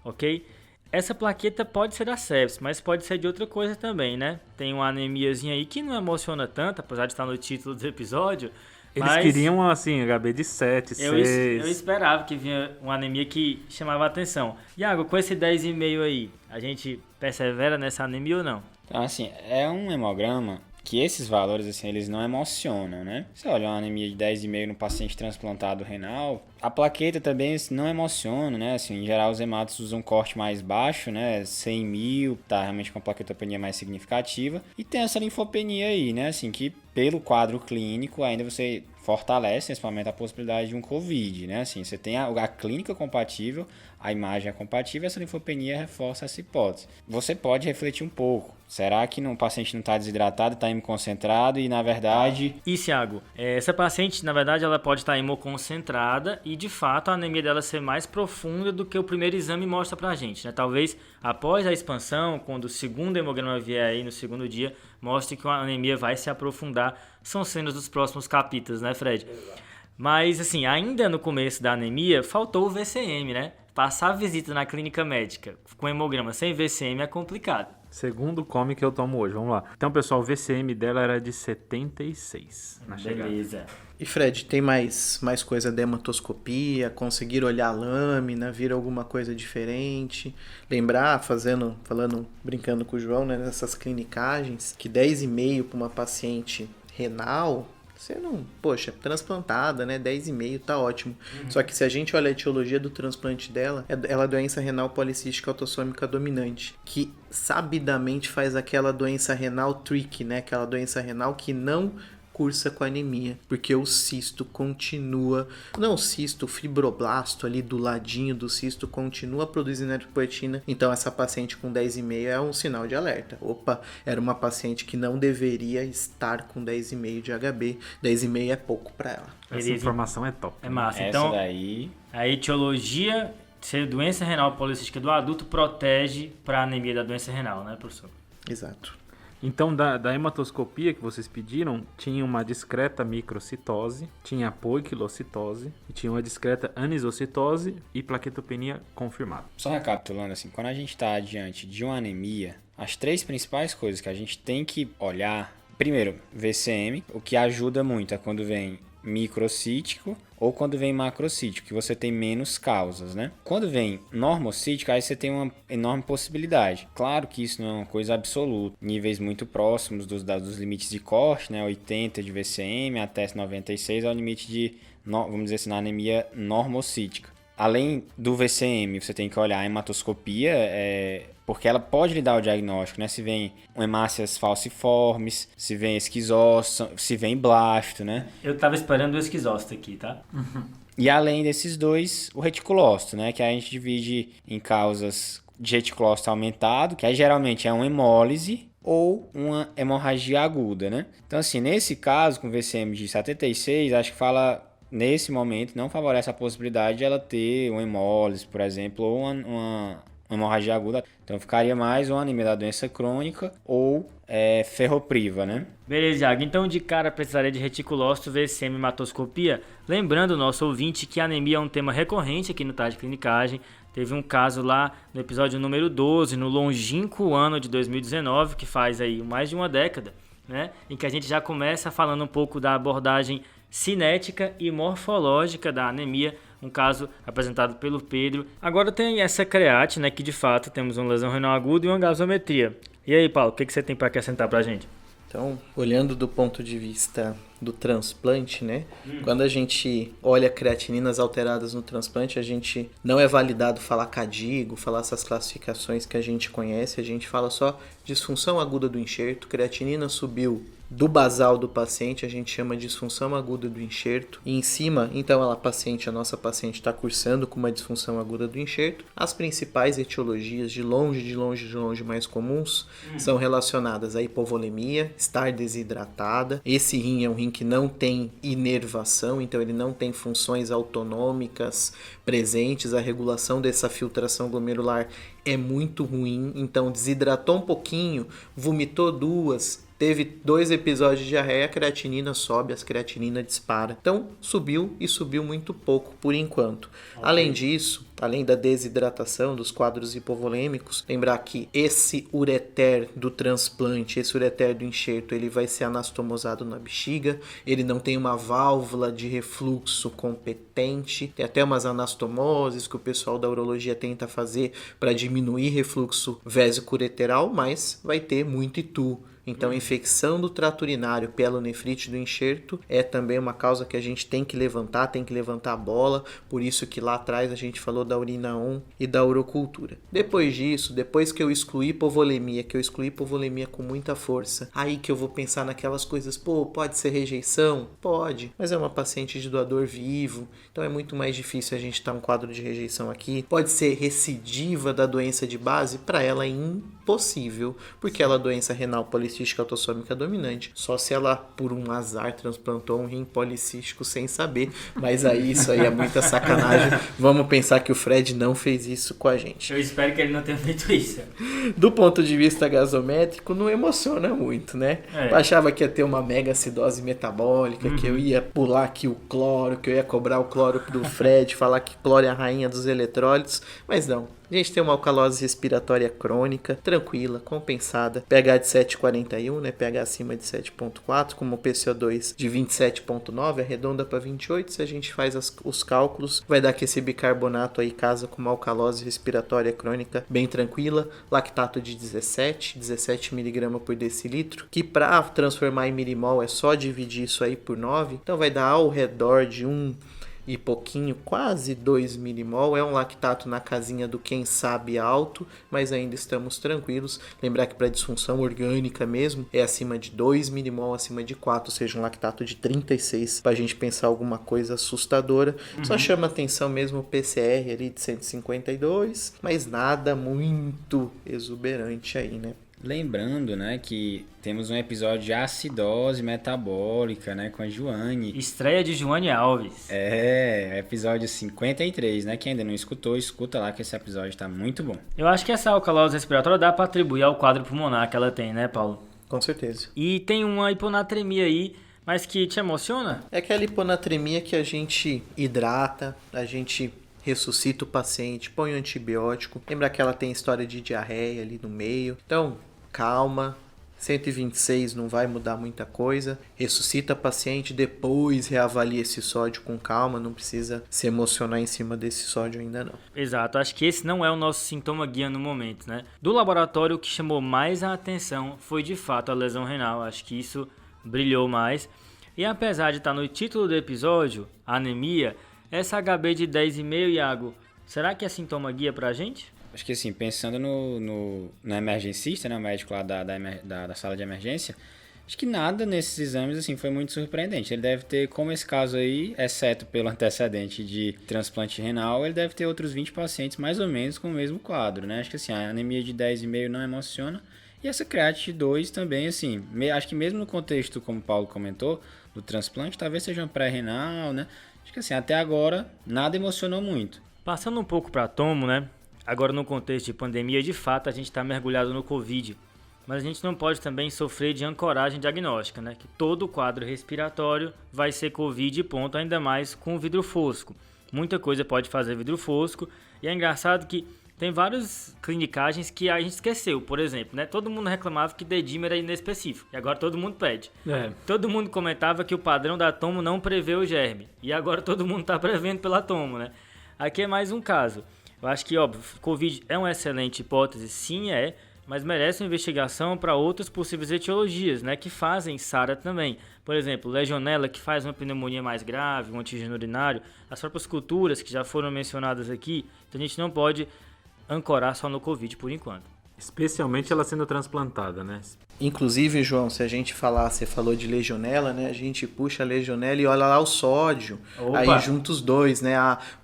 Ok? Essa plaqueta pode ser da sepsis, mas pode ser de outra coisa também, né? Tem uma anemiazinha aí que não emociona tanto, apesar de estar no título do episódio. Eles queriam, assim, HB de 7, 6. Eu esperava que vinha uma anemia que chamava a atenção. Iago, com esse 10,5 aí, a gente persevera nessa anemia ou não? Então, assim, é um hemograma que esses valores, assim, eles não emocionam, né? Você olha uma anemia de 10,5 no paciente transplantado renal, a plaqueta também não emociona, né? Assim, em geral, os hematos usam um corte mais baixo, né? 100.000, tá realmente com a plaquetopenia mais significativa. E tem essa linfopenia aí, né? Assim, que pelo quadro clínico ainda você fortalece, nesse momento, a possibilidade de um COVID, né? Assim, você tem a clínica compatível, a imagem é compatível, essa linfopenia reforça essa hipótese. Você pode refletir um pouco. Será que o paciente não está desidratado, está hemoconcentrado e, na verdade... Isso, Iago. Essa paciente, na verdade, ela pode estar hemoconcentrada e, de fato, a anemia dela ser mais profunda do que o primeiro exame mostra pra gente, né? Talvez, após a expansão, quando o segundo hemograma vier aí no segundo dia, mostre que a anemia vai se aprofundar. São cenas dos próximos capítulos, né, Fred? Exato. Mas, assim, ainda no começo da anemia, faltou o VCM, né? Passar a visita na clínica médica com hemograma sem VCM é complicado. Segundo come que eu tomo hoje, vamos lá. Então, pessoal, o VCM dela era de 76 na chegada. Beleza. E Fred, tem mais coisa da hematoscopia? Conseguir olhar a lâmina, vir alguma coisa diferente? Lembrar, brincando com o João, né, nessas clinicagens, que 10,5 para uma paciente renal... Você não, transplantada, né? 10,5 tá ótimo. Só que se a gente olha a etiologia do transplante dela, ela é doença renal policística autossômica dominante, que sabidamente faz aquela doença renal tricky, né? Aquela doença renal que não cursa com anemia, porque o cisto continua, o fibroblasto ali do ladinho do cisto continua produzindo eritropoetina, então essa paciente com 10,5 é um sinal de alerta. Opa, era uma paciente que não deveria estar com 10,5 de HB, 10,5 é pouco para ela. Essa informação é top. É massa. Essa Então, daí... a etiologia ser doença renal policística do adulto protege para anemia da doença renal, né, professor? Exato. Então, da hematoscopia que vocês pediram, tinha uma discreta microcitose, tinha poiquilocitose, e tinha uma discreta anisocitose e plaquetopenia confirmada. Só recapitulando, assim, quando a gente está diante de uma anemia, as 3 principais coisas que a gente tem que olhar, primeiro, VCM, o que ajuda muito é quando vem microcítico ou quando vem macrocítico, que você tem menos causas, né? Quando vem normocítico, aí você tem uma enorme possibilidade. Claro que isso não é uma coisa absoluta, níveis muito próximos dos limites de corte, né? 80 de VCM até 96 é o limite de, vamos dizer assim, na anemia normocítica. Além do VCM, você tem que olhar a hematoscopia, porque ela pode lhe dar o diagnóstico, né? Se vem hemácias falciformes, se vem esquizócito, se vem blasto, né? Eu tava esperando o esquizócito aqui, tá? E além desses dois, o reticulócito, né? Que a gente divide em causas de reticulócito aumentado, que aí geralmente é uma hemólise ou uma hemorragia aguda, né? Então, assim, nesse caso, com VCM de 76, acho que nesse momento, não favorece a possibilidade de ela ter uma hemólise, por exemplo, ou uma hemorragia aguda. Então, ficaria mais uma anemia da doença crônica ou ferropriva, né? Beleza, Thiago. Então, de cara, precisaria de reticulócito, VCM, hematoscopia. Lembrando, o nosso ouvinte, que a anemia é um tema recorrente aqui no Tarde Clinicagem. Teve um caso lá no episódio número 12, no longínquo ano de 2019, que faz aí mais de uma década, né? Em que a gente já começa falando um pouco da abordagem cinética e morfológica da anemia, um caso apresentado pelo Pedro. Agora tem essa create, né, que de fato temos uma lesão renal aguda e uma gasometria. E aí, Paulo, o que você tem para acrescentar para a gente? Então, olhando do ponto de vista do transplante, né? Quando a gente olha creatininas alteradas no transplante, a gente não é validado falar CADIGO, falar essas classificações que a gente conhece, a gente fala só disfunção aguda do enxerto, creatinina subiu do basal do paciente, a gente chama de disfunção aguda do enxerto. E em cima, então, a nossa paciente está cursando com uma disfunção aguda do enxerto. As principais etiologias, de longe mais comuns, são relacionadas à hipovolemia, estar desidratada. Esse rim é um rim que não tem inervação, então ele não tem funções autonômicas presentes. A regulação dessa filtração glomerular é muito ruim, então desidratou um pouquinho, vomitou 2, teve 2 episódios de diarreia, a creatinina sobe, a creatinina dispara. Então, subiu e subiu muito pouco por enquanto. Okay. Além disso, além da desidratação, dos quadros hipovolêmicos, lembrar que esse ureter do transplante, esse ureter do enxerto, ele vai ser anastomosado na bexiga, ele não tem uma válvula de refluxo competente, tem até umas anastomoses que o pessoal da urologia tenta fazer para diminuir refluxo vésico-ureteral, mas vai ter muito itu. Então, a infecção do trato urinário, pielonefrite do enxerto, é também uma causa que a gente tem que levantar a bola. Por isso que lá atrás a gente falou da urina 1 e da urocultura. Depois disso, depois que eu excluí hipovolemia, com muita força, aí que eu vou pensar naquelas coisas, pode ser rejeição? Pode, mas é uma paciente de doador vivo, então é muito mais difícil a gente estar um quadro de rejeição aqui. Pode ser recidiva da doença de base? Para ela é impossível, porque ela é doença renal policística autossômica dominante, só se ela por um azar transplantou um rim policístico sem saber, mas aí isso aí é muita sacanagem. Vamos pensar que o Fred não fez isso com a gente. Eu espero que ele não tenha feito isso. Do ponto de vista gasométrico, não emociona muito, né? Eu achava que ia ter uma mega acidose metabólica, que eu ia pular aqui o cloro, que eu ia cobrar o cloro do Fred, falar que cloro é a rainha dos eletrólitos, mas não. A gente tem uma alcalose respiratória crônica, tranquila, compensada, pH de 7,41, né? pH acima de 7,4, como PCO2 de 27,9, arredonda para 28. Se a gente faz os cálculos, vai dar que esse bicarbonato aí casa com uma alcalose respiratória crônica bem tranquila, lactato de 17 mg por decilitro, que para transformar em milimol é só dividir isso aí por 9, então vai dar ao redor de 1 e pouquinho, quase 2 milimol. É um lactato na casinha do quem sabe alto, mas ainda estamos tranquilos. Lembrar que para disfunção orgânica mesmo é acima de 2 milimol, acima de 4, ou seja, um lactato de 36, para a gente pensar alguma coisa assustadora. Só chama atenção mesmo o PCR ali de 152, mas nada muito exuberante aí, né? Lembrando, né, que temos um episódio de acidose metabólica, né, com a Joane. Estreia de Joane Alves. Episódio 53, né? Quem ainda não escutou, escuta lá que esse episódio tá muito bom. Eu acho que essa alcalose respiratória dá para atribuir ao quadro pulmonar que ela tem, né, Paulo? Com certeza. E tem uma hiponatremia aí, mas que te emociona? É aquela hiponatremia que a gente hidrata, a gente ressuscita o paciente, põe o antibiótico. Lembra que ela tem história de diarreia ali no meio. Então, calma. 126 não vai mudar muita coisa. Ressuscita o paciente, depois reavalia esse sódio com calma. Não precisa se emocionar em cima desse sódio ainda não. Exato, acho que esse não é o nosso sintoma guia no momento, né? Do laboratório, o que chamou mais a atenção foi de fato a lesão renal. Acho que isso brilhou mais. E apesar de estar no título do episódio, anemia, essa HB de 10,5, Iago, será que é sintoma guia pra gente? Acho que assim, pensando no emergencista, né, o médico lá da sala de emergência, acho que nada nesses exames assim foi muito surpreendente. Ele deve ter, como esse caso aí, exceto pelo antecedente de transplante renal, ele deve ter outros 20 pacientes mais ou menos com o mesmo quadro, né? Acho que assim, a anemia de 10,5 não emociona. E essa creatinine 2 também, assim, acho que mesmo no contexto, como o Paulo comentou, do transplante, talvez seja um pré-renal, né? Acho que assim, até agora, nada emocionou muito. Passando um pouco para tomo, né? Agora no contexto de pandemia, de fato, a gente está mergulhado no Covid. Mas a gente não pode também sofrer de ancoragem diagnóstica, né? Que todo quadro respiratório vai ser Covid, ponto, ainda mais com vidro fosco. Muita coisa pode fazer vidro fosco. E é engraçado que tem várias clinicagens que a gente esqueceu. Por exemplo, né? Todo mundo reclamava que dedímero era inespecífico. E agora todo mundo pede. Todo mundo comentava que o padrão da tomo não prevê o germe. E agora todo mundo está prevendo pela tomo, né? Aqui é mais um caso. Eu acho que, óbvio, Covid é uma excelente hipótese, sim é, mas merece uma investigação para outras possíveis etiologias, né, que fazem SARA também. Por exemplo, legionela, que faz uma pneumonia mais grave, um antígeno urinário, as próprias culturas que já foram mencionadas aqui, então a gente não pode ancorar só no Covid por enquanto. Especialmente ela sendo transplantada, né? Inclusive, João, se a gente falar, você falou de legionela, né? A gente puxa a legionela e olha lá o sódio. Opa. Aí junta os dois, né?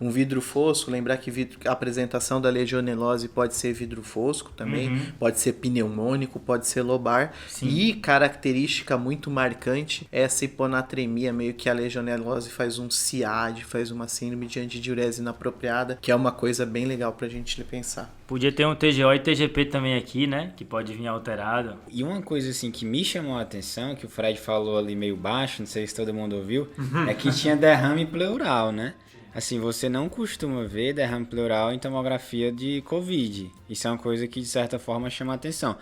Um vidro fosco, lembrar que a apresentação da legionelose pode ser vidro fosco também, pode ser pneumônico, pode ser lobar. Sim. E característica muito marcante é essa hiponatremia, meio que a legionelose faz um SIAD, faz uma síndrome de antidiurese inapropriada, que é uma coisa bem legal pra gente pensar. Podia ter um TGO e TGP também aqui, né? Que pode vir alterado. E uma coisa assim que me chamou a atenção, que o Fred falou ali meio baixo, não sei se todo mundo ouviu, é que tinha derrame pleural, né? Assim, você não costuma ver derrame pleural em tomografia de Covid. Isso é uma coisa que de certa forma chama a atenção.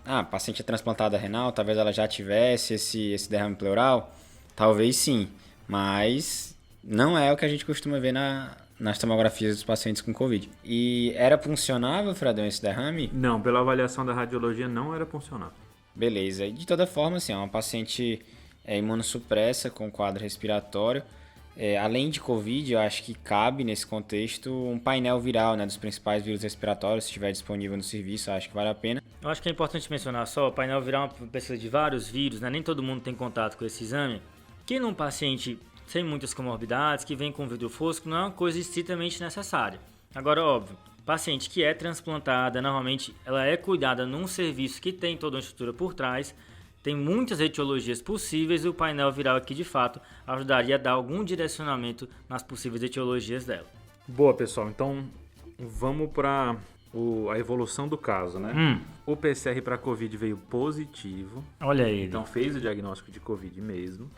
A paciente é transplantada renal, talvez ela já tivesse esse derrame pleural? Talvez sim, mas não é o que a gente costuma ver nas tomografias dos pacientes com Covid. E era puncionável, Fredão, esse derrame? Não, pela avaliação da radiologia não era funcionável. Beleza. E de toda forma, assim, é uma paciente imunossupressa com quadro respiratório. Além de Covid, eu acho que cabe nesse contexto um painel viral, né, dos principais vírus respiratórios, se estiver disponível no serviço, eu acho que vale a pena. Eu acho que é importante mencionar só, o painel viral é uma pesquisa de vários vírus, né? Nem todo mundo tem contato com esse exame. Que num paciente sem muitas comorbidades, que vem com vidro fosco, não é uma coisa estritamente necessária. Agora, óbvio, paciente que é transplantada, normalmente ela é cuidada num serviço que tem toda uma estrutura por trás, tem muitas etiologias possíveis e o painel viral aqui, de fato, ajudaria a dar algum direcionamento nas possíveis etiologias dela. Boa, pessoal. Então, vamos para a evolução do caso, né? O PCR para Covid veio positivo. Olha ele. Então, fez o diagnóstico de Covid mesmo.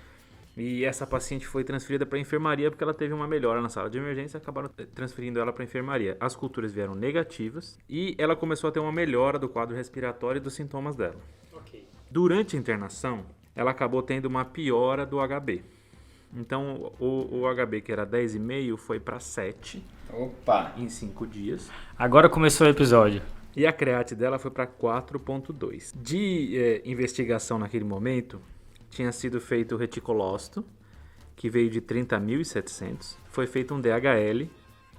E essa paciente foi transferida para a enfermaria porque ela teve uma melhora na sala de emergência e acabaram transferindo ela para a enfermaria. As culturas vieram negativas e ela começou a ter uma melhora do quadro respiratório e dos sintomas dela. Ok. Durante a internação, ela acabou tendo uma piora do HB. Então, o HB, que era 10,5, foi para 7 Opa! em 5 dias. Agora começou o episódio. E a creatinine dela foi para 4,2. De investigação naquele momento, tinha sido feito o reticulócito, que veio de 30.700. Foi feito um DHL,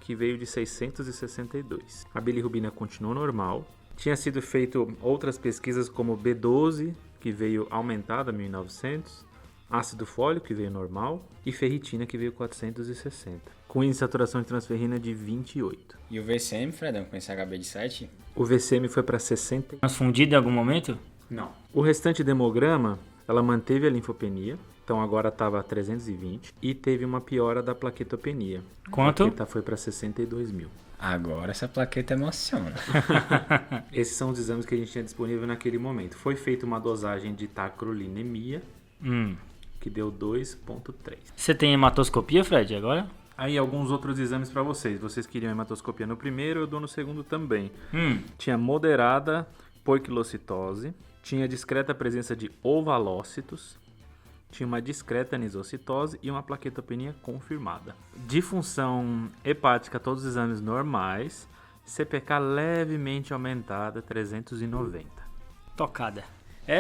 que veio de 662. A bilirrubina continuou normal. Tinha sido feito outras pesquisas como B12, que veio aumentada, 1.900. ácido fólico, que veio normal, e ferritina, que veio 460, com índice de saturação de transferrina de 28. E o VCM, Fredão, com esse HB de 7? O VCM foi para 60. Transfundido em algum momento? Não. O restante do hemograma, ela manteve a linfopenia, então agora estava 320, e teve uma piora da plaquetopenia. Quanto? A plaqueta foi para 62 mil. Agora essa plaqueta emociona. Esses são os exames que a gente tinha disponível naquele momento. Foi feita uma dosagem de tacrolinemia, que deu 2,3. Você tem hematoscopia, Fred, agora? Aí alguns outros exames para vocês. Vocês queriam hematoscopia no primeiro, eu dou no segundo também. Tinha moderada poiquilocitose, tinha discreta presença de ovalócitos, tinha uma discreta anisocitose e uma plaquetopenia confirmada. Disfunção hepática, todos os exames normais. CPK levemente aumentada, 390. Tocada.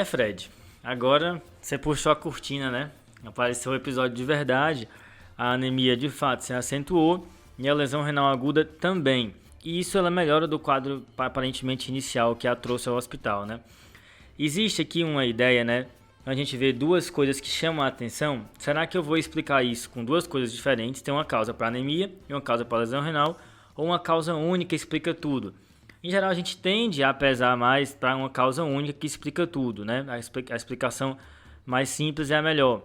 Fred, agora você puxou a cortina, né? Apareceu o episódio de verdade. A anemia de fato se acentuou e a lesão renal aguda também. E isso ela melhora do quadro aparentemente inicial que a trouxe ao hospital, né? Existe aqui uma ideia, né? A gente vê duas coisas que chamam a atenção. Será que eu vou explicar isso com duas coisas diferentes? Tem uma causa para anemia e uma causa para lesão renal, ou uma causa única explica tudo? Em geral, a gente tende a pesar mais para uma causa única que explica tudo, né? A explicação mais simples é a melhor.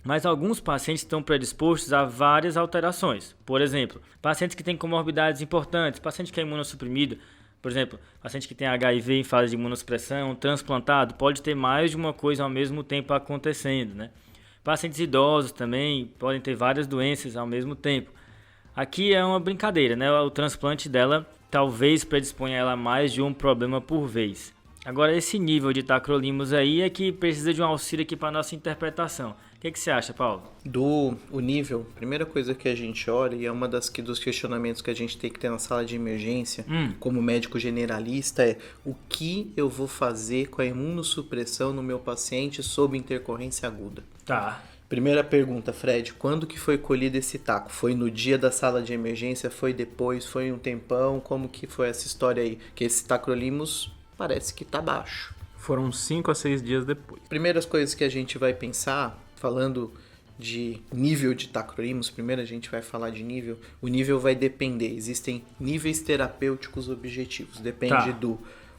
Mas alguns pacientes estão predispostos a várias alterações. Por exemplo, pacientes que têm comorbidades importantes, paciente que é imunossuprimido, por exemplo, paciente que tem HIV em fase de imunossupressão, transplantado, pode ter mais de uma coisa ao mesmo tempo acontecendo, né? Pacientes idosos também podem ter várias doenças ao mesmo tempo. Aqui é uma brincadeira, né? O transplante dela talvez predisponha ela a mais de um problema por vez. Agora, esse nível de tacrolimus aí é que precisa de um auxílio aqui para nossa interpretação. O que você acha, Paulo? O nível, a primeira coisa que a gente olha, e é uma dos questionamentos que a gente tem que ter na sala de emergência, como médico generalista, é o que eu vou fazer com a imunossupressão no meu paciente sob intercorrência aguda? Tá. Primeira pergunta, Fred, quando que foi colhido esse taco? Foi no dia da sala de emergência? Foi depois? Foi um tempão? Como que foi essa história aí? Que esse tacrolimus parece que tá baixo. Foram 5 a 6 dias depois. Primeiras coisas que a gente vai pensar, falando de nível de tacrolimus, primeiro a gente vai falar de nível. O nível vai depender, existem níveis terapêuticos objetivos, depende do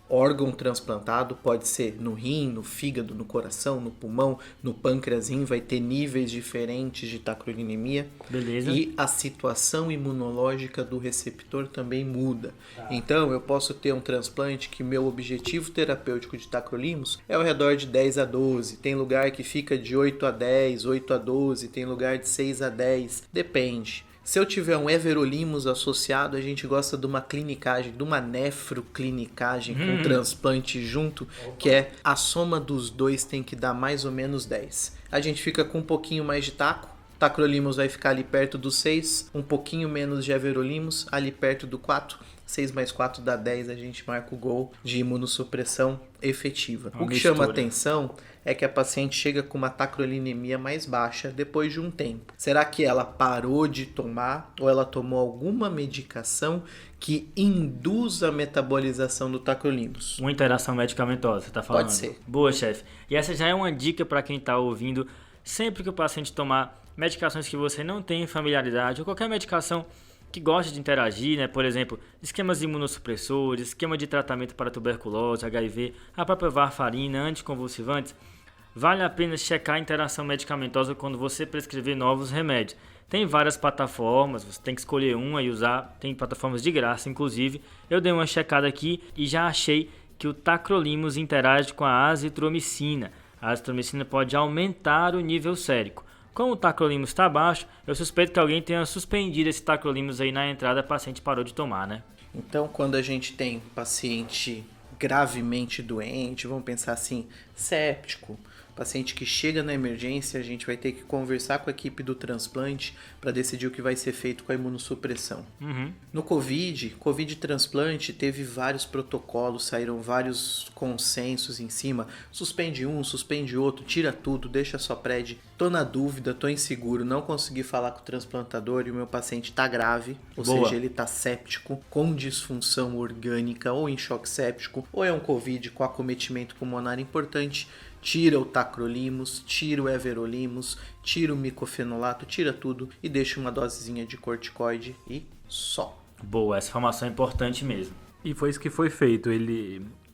órgão transplantado, pode ser no rim, no fígado, no coração, no pulmão, no pâncreas, vai ter níveis diferentes de tacrolinemia. Beleza. E a situação imunológica do receptor também muda. Então, eu posso ter um transplante que meu objetivo terapêutico de tacrolimus é ao redor de 10 a 12. Tem lugar que fica de 8 a 10, 8 a 12, tem lugar de 6 a 10. Depende. Se eu tiver um everolimus associado, a gente gosta de uma clinicagem, de uma nefroclinicagem com transplante junto, que é a soma dos dois tem que dar mais ou menos 10. A gente fica com um pouquinho mais de tacrolimus vai ficar ali perto do 6, um pouquinho menos de everolimus, ali perto do 4. 6 mais 4 dá 10, a gente marca o gol de imunossupressão efetiva. O que chama atenção é que a paciente chega com uma tacrolinemia mais baixa depois de um tempo. Será que ela parou de tomar ou ela tomou alguma medicação que induz a metabolização do tacrolimus? Uma interação medicamentosa, você está falando? Pode ser. Boa, chefe. E essa já é uma dica para quem está ouvindo. Sempre que o paciente tomar medicações que você não tem familiaridade ou qualquer medicação que gosta de interagir, né? Por exemplo, esquemas imunossupressores, esquema de tratamento para tuberculose, HIV, a própria varfarina, anticonvulsivantes, vale a pena checar a interação medicamentosa quando você prescrever novos remédios. Tem várias plataformas, você tem que escolher uma e usar, tem plataformas de graça, inclusive. Eu dei uma checada aqui e já achei que o tacrolimus interage com a azitromicina. A azitromicina pode aumentar o nível sérico. Como o tacrolimus está baixo, eu suspeito que alguém tenha suspendido esse tacrolimus aí na entrada, a paciente parou de tomar, né? Então, quando a gente tem paciente gravemente doente, vamos pensar assim, séptico, paciente que chega na emergência, a gente vai ter que conversar com a equipe do transplante para decidir o que vai ser feito com a imunossupressão. No Covid transplante teve vários protocolos, saíram vários consensos em cima, suspende um, suspende outro, tira tudo, deixa só pred. Tô na dúvida, tô inseguro, não consegui falar com o transplantador e o meu paciente tá grave, ou seja, ele tá séptico, com disfunção orgânica ou em choque séptico, ou é um Covid com acometimento pulmonar importante. tira o tacrolimus, tira o everolimus, tira o micofenolato, tira tudo e deixa uma dosezinha de corticoide e só. Boa, essa informação é importante mesmo. E foi isso que foi feito.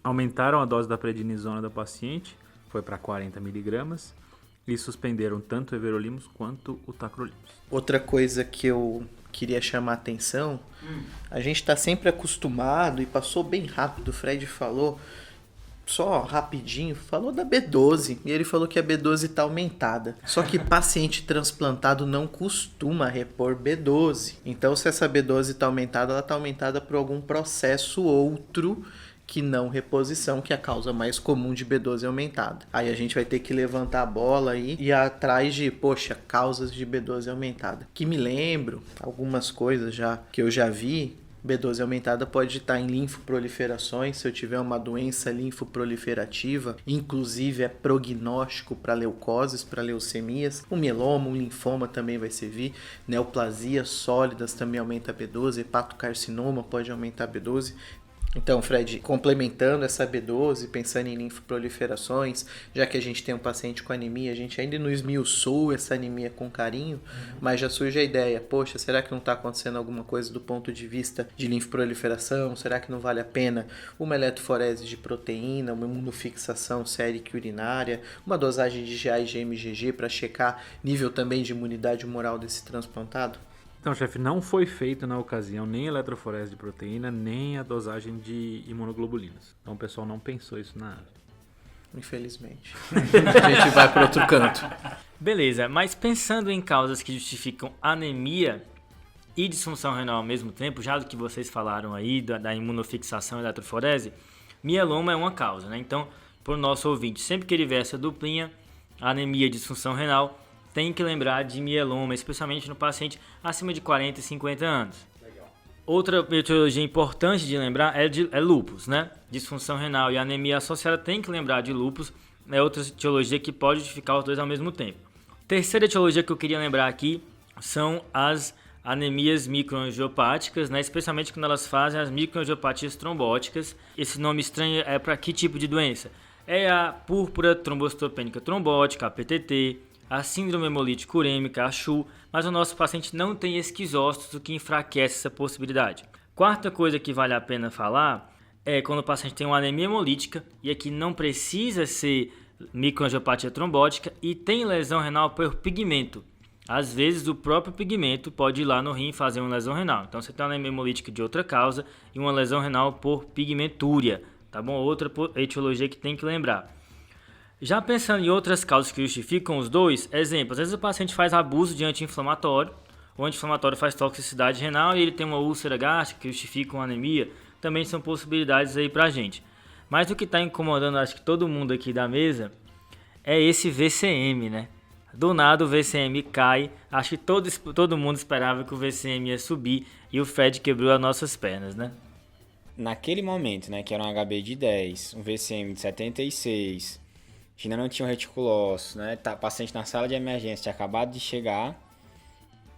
Aumentaram a dose da prednisona da paciente, foi para 40 miligramas, e suspenderam tanto o everolimus quanto o tacrolimus. Outra coisa que eu queria chamar a atenção, a gente está sempre acostumado, e passou bem rápido, o Fred falou, só rapidinho, falou da B12, e ele falou que a B12 está aumentada. Só que paciente transplantado não costuma repor B12. Então, se essa B12 está aumentada, ela está aumentada por algum processo outro que não reposição, que é a causa mais comum de B12 aumentada. Aí a gente vai ter que levantar a bola aí e ir atrás de, causas de B12 aumentada. Que me lembro, algumas coisas que eu já vi, B12 aumentada pode estar em linfoproliferações, se eu tiver uma doença linfoproliferativa, inclusive é prognóstico para leucoses, para leucemias, um mieloma, um linfoma também vai servir, neoplasias sólidas também aumenta a B12, hepatocarcinoma pode aumentar a B12. Então, Fred, complementando essa B12, pensando em linfoproliferações, já que a gente tem um paciente com anemia, a gente ainda não esmiuçou essa anemia com carinho, mas já surge a ideia, será que não está acontecendo alguma coisa do ponto de vista de linfoproliferação? Será que não vale a pena uma eletroforese de proteína, uma imunofixação sérica urinária, uma dosagem de GA e GMGG para checar nível também de imunidade humoral desse transplantado? Então, chefe, não foi feito na ocasião nem a eletroforese de proteína, nem a dosagem de imunoglobulinas. Então, o pessoal não pensou isso na ave. Infelizmente. A gente vai para outro canto. Beleza, mas pensando em causas que justificam anemia e disfunção renal ao mesmo tempo, já do que vocês falaram aí, da imunofixação e eletroforese, mieloma é uma causa, né? Então, para o nosso ouvinte, sempre que ele vê essa duplinha, anemia e disfunção renal, tem que lembrar de mieloma, especialmente no paciente acima de 40 e 50 anos. Legal. Outra etiologia importante de lembrar é lúpus, né? Disfunção renal e anemia associada, tem que lembrar de lúpus, é outra etiologia que pode justificar os dois ao mesmo tempo. Terceira etiologia que eu queria lembrar aqui são as anemias microangiopáticas, né? Especialmente quando elas fazem as microangiopatias trombóticas. Esse nome estranho é para que tipo de doença? É a púrpura trombocitopênica trombótica, a PTT, a síndrome hemolítica urêmica, a CHU, mas o nosso paciente não tem esquizócitos, o que enfraquece essa possibilidade. Quarta coisa que vale a pena falar é quando o paciente tem uma anemia hemolítica, e aqui não precisa ser microangiopatia trombótica, e tem lesão renal por pigmento. Às vezes o próprio pigmento pode ir lá no rim e fazer uma lesão renal. Então você tem uma anemia hemolítica de outra causa e uma lesão renal por pigmentúria, tá bom? Outra etiologia que tem que lembrar. Já pensando em outras causas que justificam os dois, exemplo, às vezes o paciente faz abuso de anti-inflamatório, o anti-inflamatório faz toxicidade renal e ele tem uma úlcera gástrica que justifica uma anemia, também são possibilidades aí pra gente. Mas o que está incomodando, acho que todo mundo aqui da mesa, é esse VCM, né? Do nada o VCM cai, acho que todo mundo esperava que o VCM ia subir e o Fred quebrou as nossas pernas, né? Naquele momento, né, que era um HB de 10, um VCM de 76... ainda não tinha um reticulócito, né? Paciente na sala de emergência, tinha acabado de chegar,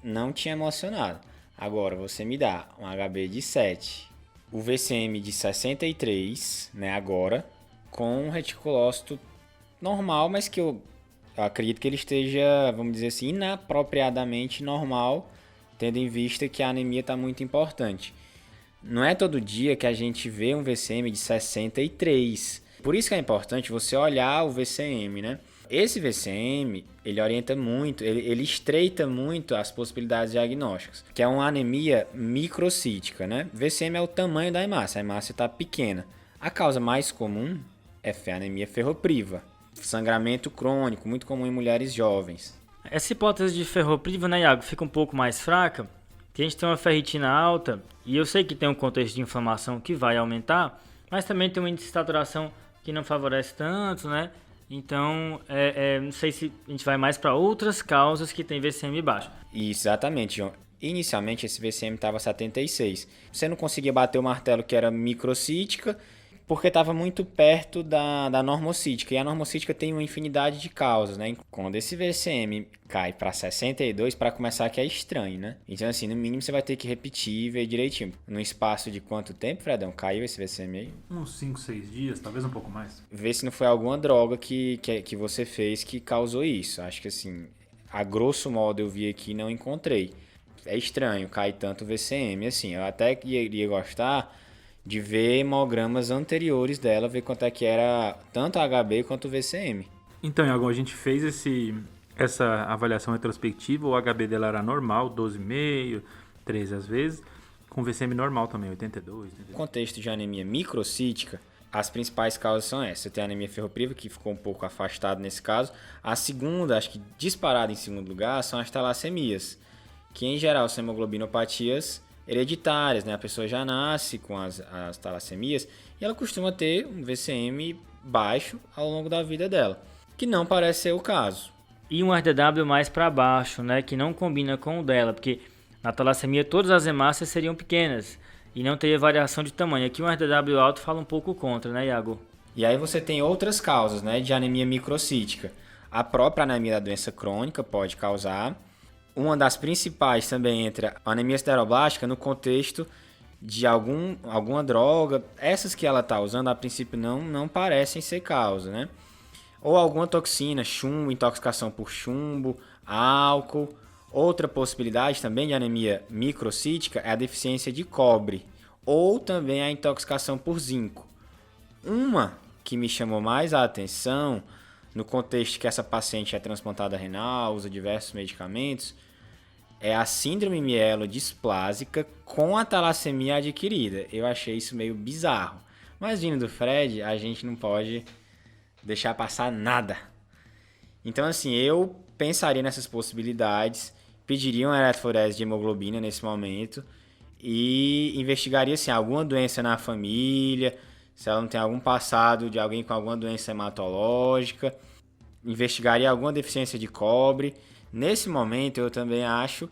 não tinha emocionado. Agora, você me dá um HB de 7, o VCM de 63, né, agora, com um reticulócito normal, mas que eu acredito que ele esteja, vamos dizer assim, inapropriadamente normal, tendo em vista que a anemia está muito importante. Não é todo dia que a gente vê um VCM de 63. Por isso que é importante você olhar o VCM, né? Esse VCM, ele orienta muito, ele estreita muito as possibilidades diagnósticas, que é uma anemia microcítica, né? VCM é o tamanho da hemácia, a hemácia está pequena. A causa mais comum é a anemia ferropriva, sangramento crônico, muito comum em mulheres jovens. Essa hipótese de ferropriva, né, Iago, fica um pouco mais fraca, que a gente tem uma ferritina alta, e eu sei que tem um contexto de inflamação que vai aumentar, mas também tem um índice de saturação que não favorece tanto, né? Então, não sei se a gente vai mais para outras causas que tem VCM baixo. Exatamente, João. Inicialmente esse VCM estava 76. Você não conseguia bater o martelo que era microcítica, porque estava muito perto da normocítica. E a normocítica tem uma infinidade de causas, né? Quando esse VCM cai para 62, para começar que é estranho, né? Então, assim, no mínimo você vai ter que repetir e ver direitinho. No espaço de quanto tempo, Fredão, caiu esse VCM aí? Uns 5, 6 dias, talvez um pouco mais. Vê se não foi alguma droga que você fez que causou isso. Acho que, assim, a grosso modo eu vi aqui e não encontrei. É estranho cair tanto VCM, assim. Eu até iria gostar de ver hemogramas anteriores dela, ver quanto é que era tanto a HB quanto o VCM. Então, Iago, a gente fez essa avaliação retrospectiva, o HB dela era normal, 12,5, 13 às vezes, com VCM normal também, 82. No contexto de anemia microcítica, as principais causas são essas. Você tem a anemia ferropriva, que ficou um pouco afastado nesse caso. A segunda, acho que disparada em segundo lugar, são as talassemias, que em geral são hemoglobinopatias hereditárias, né? A pessoa já nasce com as talassemias e ela costuma ter um VCM baixo ao longo da vida dela, que não parece ser o caso. E um RDW mais para baixo, né? Que não combina com o dela, porque na talassemia todas as hemácias seriam pequenas e não teria variação de tamanho. Aqui um RDW alto fala um pouco contra, né, Iago? E aí você tem outras causas, né, de anemia microcítica. A própria anemia da doença crônica pode causar. Uma das principais também entra a anemia sideroblástica no contexto de alguma droga. Essas que ela está usando, a princípio, não parecem ser causa, né? Ou alguma toxina, chumbo, intoxicação por chumbo, álcool. Outra possibilidade também de anemia microcítica é a deficiência de cobre, ou também a intoxicação por zinco. Uma que me chamou mais a atenção, no contexto que essa paciente é transplantada renal, usa diversos medicamentos, é a síndrome mielodisplásica com a talassemia adquirida. Eu achei isso meio bizarro. Mas vindo do Fred, a gente não pode deixar passar nada. Então, assim, eu pensaria nessas possibilidades, pediria uma eletroforese de hemoglobina nesse momento e investigaria, assim, alguma doença na família, se ela não tem algum passado de alguém com alguma doença hematológica, investigaria alguma deficiência de cobre. Nesse momento, eu também acho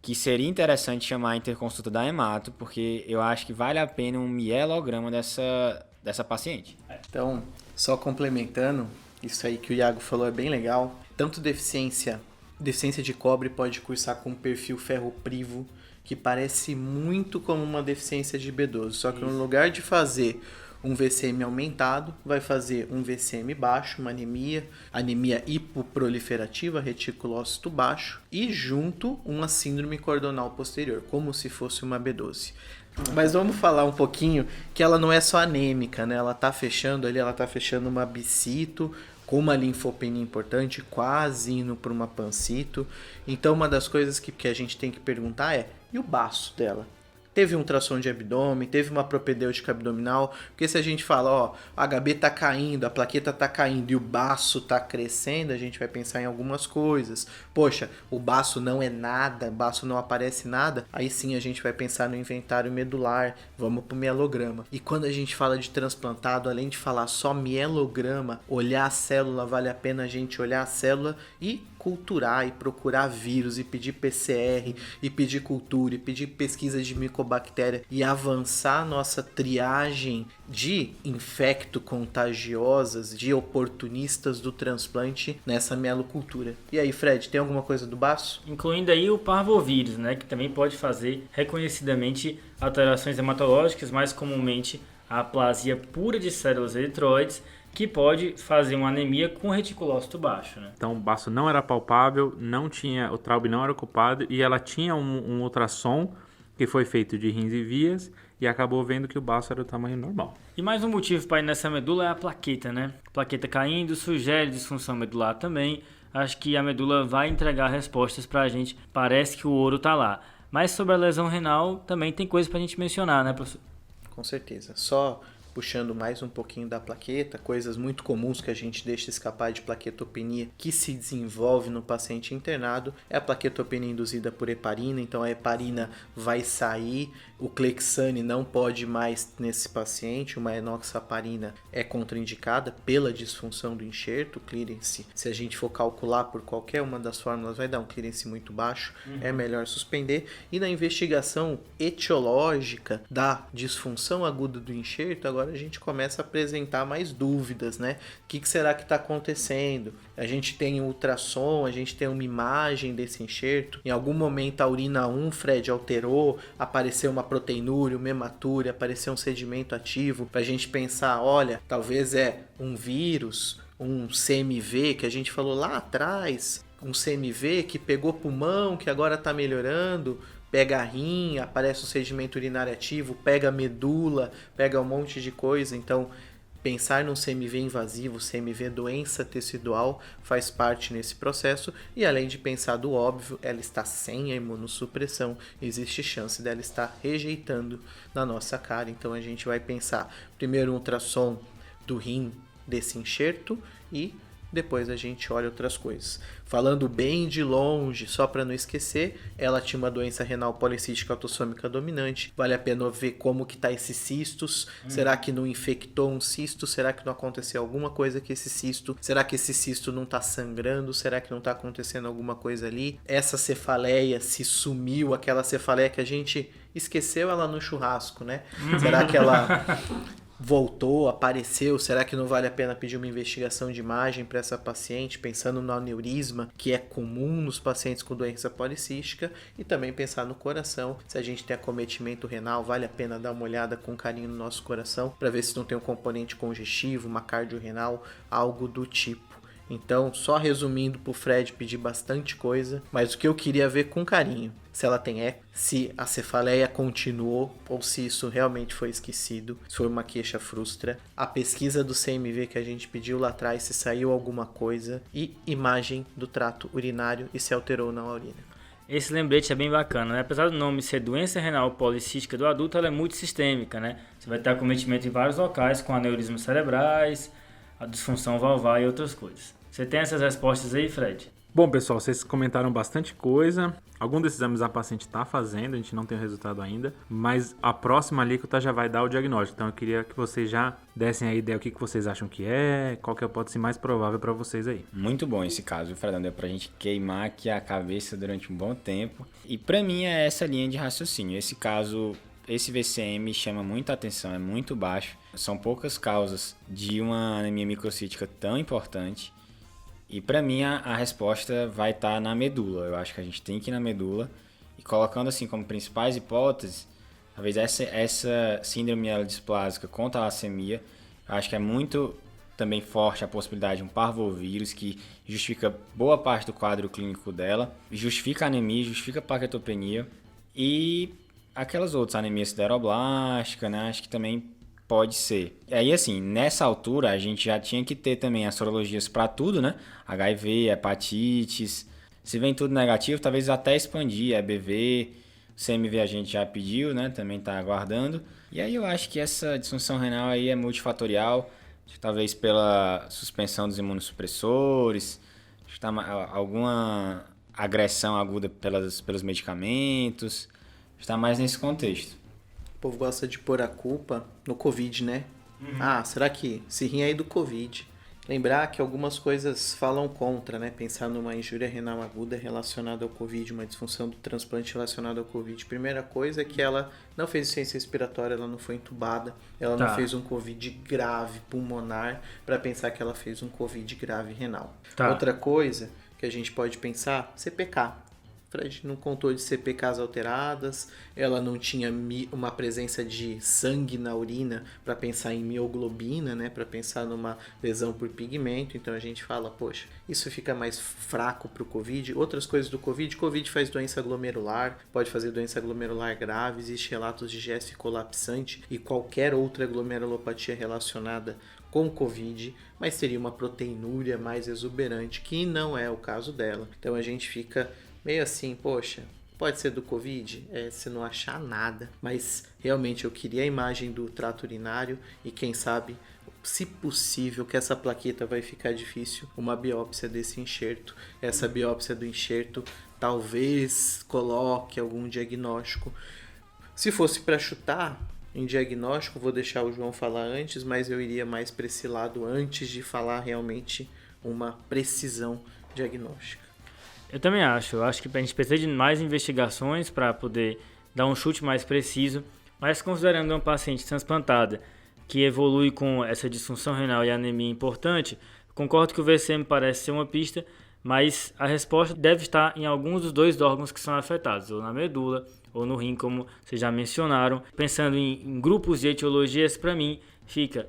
que seria interessante chamar a interconsulta da hemato, porque eu acho que vale a pena um mielograma dessa paciente. Então, só complementando, isso aí que o Iago falou é bem legal. Tanto deficiência de cobre pode cursar com um perfil ferroprivo, que parece muito como uma deficiência de B12, só que no lugar de fazer um VCM aumentado, vai fazer um VCM baixo, uma anemia hipoproliferativa, reticulócito baixo, e junto uma síndrome cordonal posterior, como se fosse uma B12. Mas vamos falar um pouquinho que ela não é só anêmica, né? Ela tá fechando uma bicito, com uma linfopenia importante, quase indo para uma pancito. Então uma das coisas que a gente tem que perguntar é, e o baço dela? Teve um ultrassom de abdômen, teve uma propedêutica abdominal, porque se a gente fala, ó, a HB tá caindo, a plaqueta tá caindo e o baço tá crescendo, a gente vai pensar em algumas coisas. Poxa, o baço não é nada, o baço não aparece nada, aí sim a gente vai pensar no inventário medular, vamos pro mielograma. E quando a gente fala de transplantado, além de falar só mielograma, olhar a célula, vale a pena a gente olhar a célula e culturar e procurar vírus e pedir PCR e pedir cultura e pedir pesquisa de micobactéria e avançar nossa triagem de infecto-contagiosas, de oportunistas do transplante nessa mielocultura. E aí, Fred, tem alguma coisa do baço? Incluindo aí o parvovírus, né, que também pode fazer reconhecidamente alterações hematológicas, mais comumente a aplasia pura de células eritroides, que pode fazer uma anemia com reticulócito baixo, né? Então o baço não era palpável, o traube não era ocupado e ela tinha um ultrassom que foi feito de rins e vias e acabou vendo que o baço era do tamanho normal. E mais um motivo para ir nessa medula é a plaqueta, né? Plaqueta caindo sugere disfunção medular também. Acho que a medula vai entregar respostas para a gente. Parece que o ouro tá lá. Mas sobre a lesão renal também tem coisa para a gente mencionar, né, professor? Com certeza. Só puxando mais um pouquinho da plaqueta, coisas muito comuns que a gente deixa escapar de plaquetopenia que se desenvolve no paciente internado é a plaquetopenia induzida por heparina. Então a heparina vai sair, o Clexane não pode mais nesse paciente, uma enoxaparina é contraindicada pela disfunção do enxerto, o clearance, se a gente for calcular por qualquer uma das fórmulas, vai dar um clearance muito baixo, é melhor suspender. E na investigação etiológica da disfunção aguda do enxerto, agora agora a gente começa a apresentar mais dúvidas, né? O que será que está acontecendo? A gente tem um ultrassom, a gente tem uma imagem desse enxerto. Em algum momento a urina 1, Fred, alterou, apareceu uma proteinúria, uma hematúria, apareceu um sedimento ativo, para a gente pensar, olha, talvez é um vírus, um CMV, que a gente falou lá atrás, um CMV que pegou pulmão, que agora está melhorando, pega a rim, aparece um sedimento urinário ativo, pega a medula, pega um monte de coisa. Então, pensar num CMV invasivo, CMV doença tecidual, faz parte nesse processo. E além de pensar do óbvio, ela está sem a imunossupressão, existe chance dela estar rejeitando na nossa cara. Então, a gente vai pensar primeiro um ultrassom do rim desse enxerto e depois a gente olha outras coisas. Falando bem de longe, só para não esquecer, ela tinha uma doença renal policística autossômica dominante. Vale a pena ver como que tá esses cistos. Será que não infectou um cisto? Será que não aconteceu alguma coisa com esse cisto? Será que esse cisto não tá sangrando? Será que não tá acontecendo alguma coisa ali? Essa cefaleia se sumiu, aquela cefaleia que a gente esqueceu ela no churrasco, né? Será que ela voltou, apareceu? Será que não vale a pena pedir uma investigação de imagem para essa paciente, pensando no aneurisma, que é comum nos pacientes com doença policística, e também pensar no coração. Se a gente tem acometimento renal, vale a pena dar uma olhada com carinho no nosso coração para ver se não tem um componente congestivo, uma cardiorrenal, algo do tipo. Então, só resumindo pro Fred pedir bastante coisa, mas o que eu queria ver com carinho, se ela tem eco, se a cefaleia continuou ou se isso realmente foi esquecido, se foi uma queixa frustra, a pesquisa do CMV que a gente pediu lá atrás, se saiu alguma coisa, e imagem do trato urinário e se alterou ou não a urina. Esse lembrete é bem bacana, né? Apesar do nome ser doença renal policística do adulto, ela é multissistêmica, né? Você vai ter acometimento em vários locais, com aneurismas cerebrais, a disfunção valvar e outras coisas. Você tem essas respostas aí, Fred? Bom, pessoal, vocês comentaram bastante coisa. Algum desses exames a paciente está fazendo, a gente não tem o resultado ainda, mas a próxima alíquota já vai dar o diagnóstico. Então eu queria que vocês já dessem a ideia o que vocês acham que é, qual que é a hipótese mais provável para vocês aí. Muito bom esse caso, Fredão. Deu pra gente queimar aqui a cabeça durante um bom tempo. E pra mim é essa linha de raciocínio. Esse caso, esse VCM chama muita atenção, é muito baixo. São poucas causas de uma anemia microcítica tão importante. E para mim a resposta vai estar na medula. Eu acho que a gente tem que ir na medula. E colocando assim como principais hipóteses, talvez essa síndrome mielodisplásica com talassemia, eu acho que é muito também forte a possibilidade de um parvovírus que justifica boa parte do quadro clínico dela, justifica a anemia, justifica a plaquetopenia e aquelas outras, anemia sideroblástica, né? Acho que também pode ser. E aí, assim, nessa altura a gente já tinha que ter também as sorologias para tudo, né? HIV, hepatites. Se vem tudo negativo, talvez até expandir, EBV, CMV a gente já pediu, né? Também está aguardando. E aí eu acho que essa disfunção renal aí é multifatorial, talvez pela suspensão dos imunossupressores, alguma agressão aguda pelos medicamentos, está mais nesse contexto. O povo gosta de pôr a culpa no Covid, né? Ah, será que esse rim é do Covid? Lembrar que algumas coisas falam contra, né? Pensar numa injúria renal aguda relacionada ao Covid, uma disfunção do transplante relacionada ao Covid. Primeira coisa é que ela não fez insuficiência respiratória, ela não foi entubada, ela não fez um Covid grave pulmonar para pensar que ela fez um Covid grave renal. Outra coisa que a gente pode pensar, CPK. Fred não contou de CPKs alteradas, ela não tinha uma presença de sangue na urina para pensar em mioglobina, né? Para pensar numa lesão por pigmento. Então a gente fala, poxa, isso fica mais fraco para o Covid. Outras coisas do Covid, Covid faz doença glomerular, pode fazer doença glomerular grave, existe relatos de GESF colapsante e qualquer outra glomerulopatia relacionada com Covid, mas seria uma proteinúria mais exuberante, que não é o caso dela. Então a gente fica meio assim, poxa, pode ser do Covid? Se não achar nada. Mas realmente eu queria a imagem do trato urinário e quem sabe, se possível, que essa plaqueta vai ficar difícil, uma biópsia desse enxerto. Essa biópsia do enxerto talvez coloque algum diagnóstico. Se fosse para chutar em diagnóstico, vou deixar o João falar antes, mas eu iria mais para esse lado antes de falar realmente uma precisão diagnóstica. Eu também acho. Eu acho que a gente precisa de mais investigações para poder dar um chute mais preciso. Mas considerando uma paciente transplantada que evolui com essa disfunção renal e anemia importante, concordo que o VCM parece ser uma pista, mas a resposta deve estar em alguns dos dois órgãos que são afetados, ou na medula ou no rim, como vocês já mencionaram. Pensando em grupos de etiologias, para mim, fica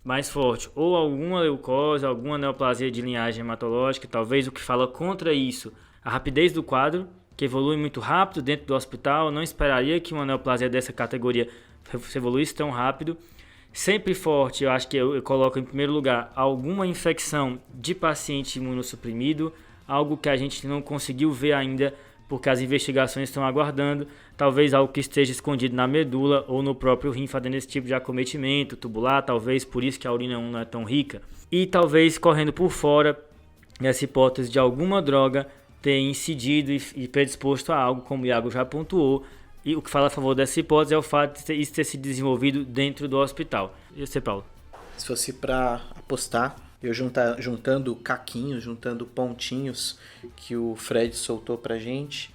mais forte ou alguma leucose, alguma neoplasia de linhagem hematológica, talvez o que fala contra isso, a rapidez do quadro, que evolui muito rápido dentro do hospital. Não esperaria que uma neoplasia dessa categoria evoluísse tão rápido. Sempre forte, eu acho que eu coloco em primeiro lugar alguma infecção de paciente imunossuprimido, algo que a gente não conseguiu ver ainda porque as investigações estão aguardando, talvez algo que esteja escondido na medula ou no próprio rim fazendo esse tipo de acometimento tubular, talvez por isso que a urina 1 não é tão rica, e talvez correndo por fora essa hipótese de alguma droga ter incidido e predisposto a algo, como o Iago já pontuou. E o que fala a favor dessa hipótese é o fato de isso ter se desenvolvido dentro do hospital. E você, Paulo? Se fosse para apostar, eu juntando caquinhos, juntando pontinhos que o Fred soltou pra gente,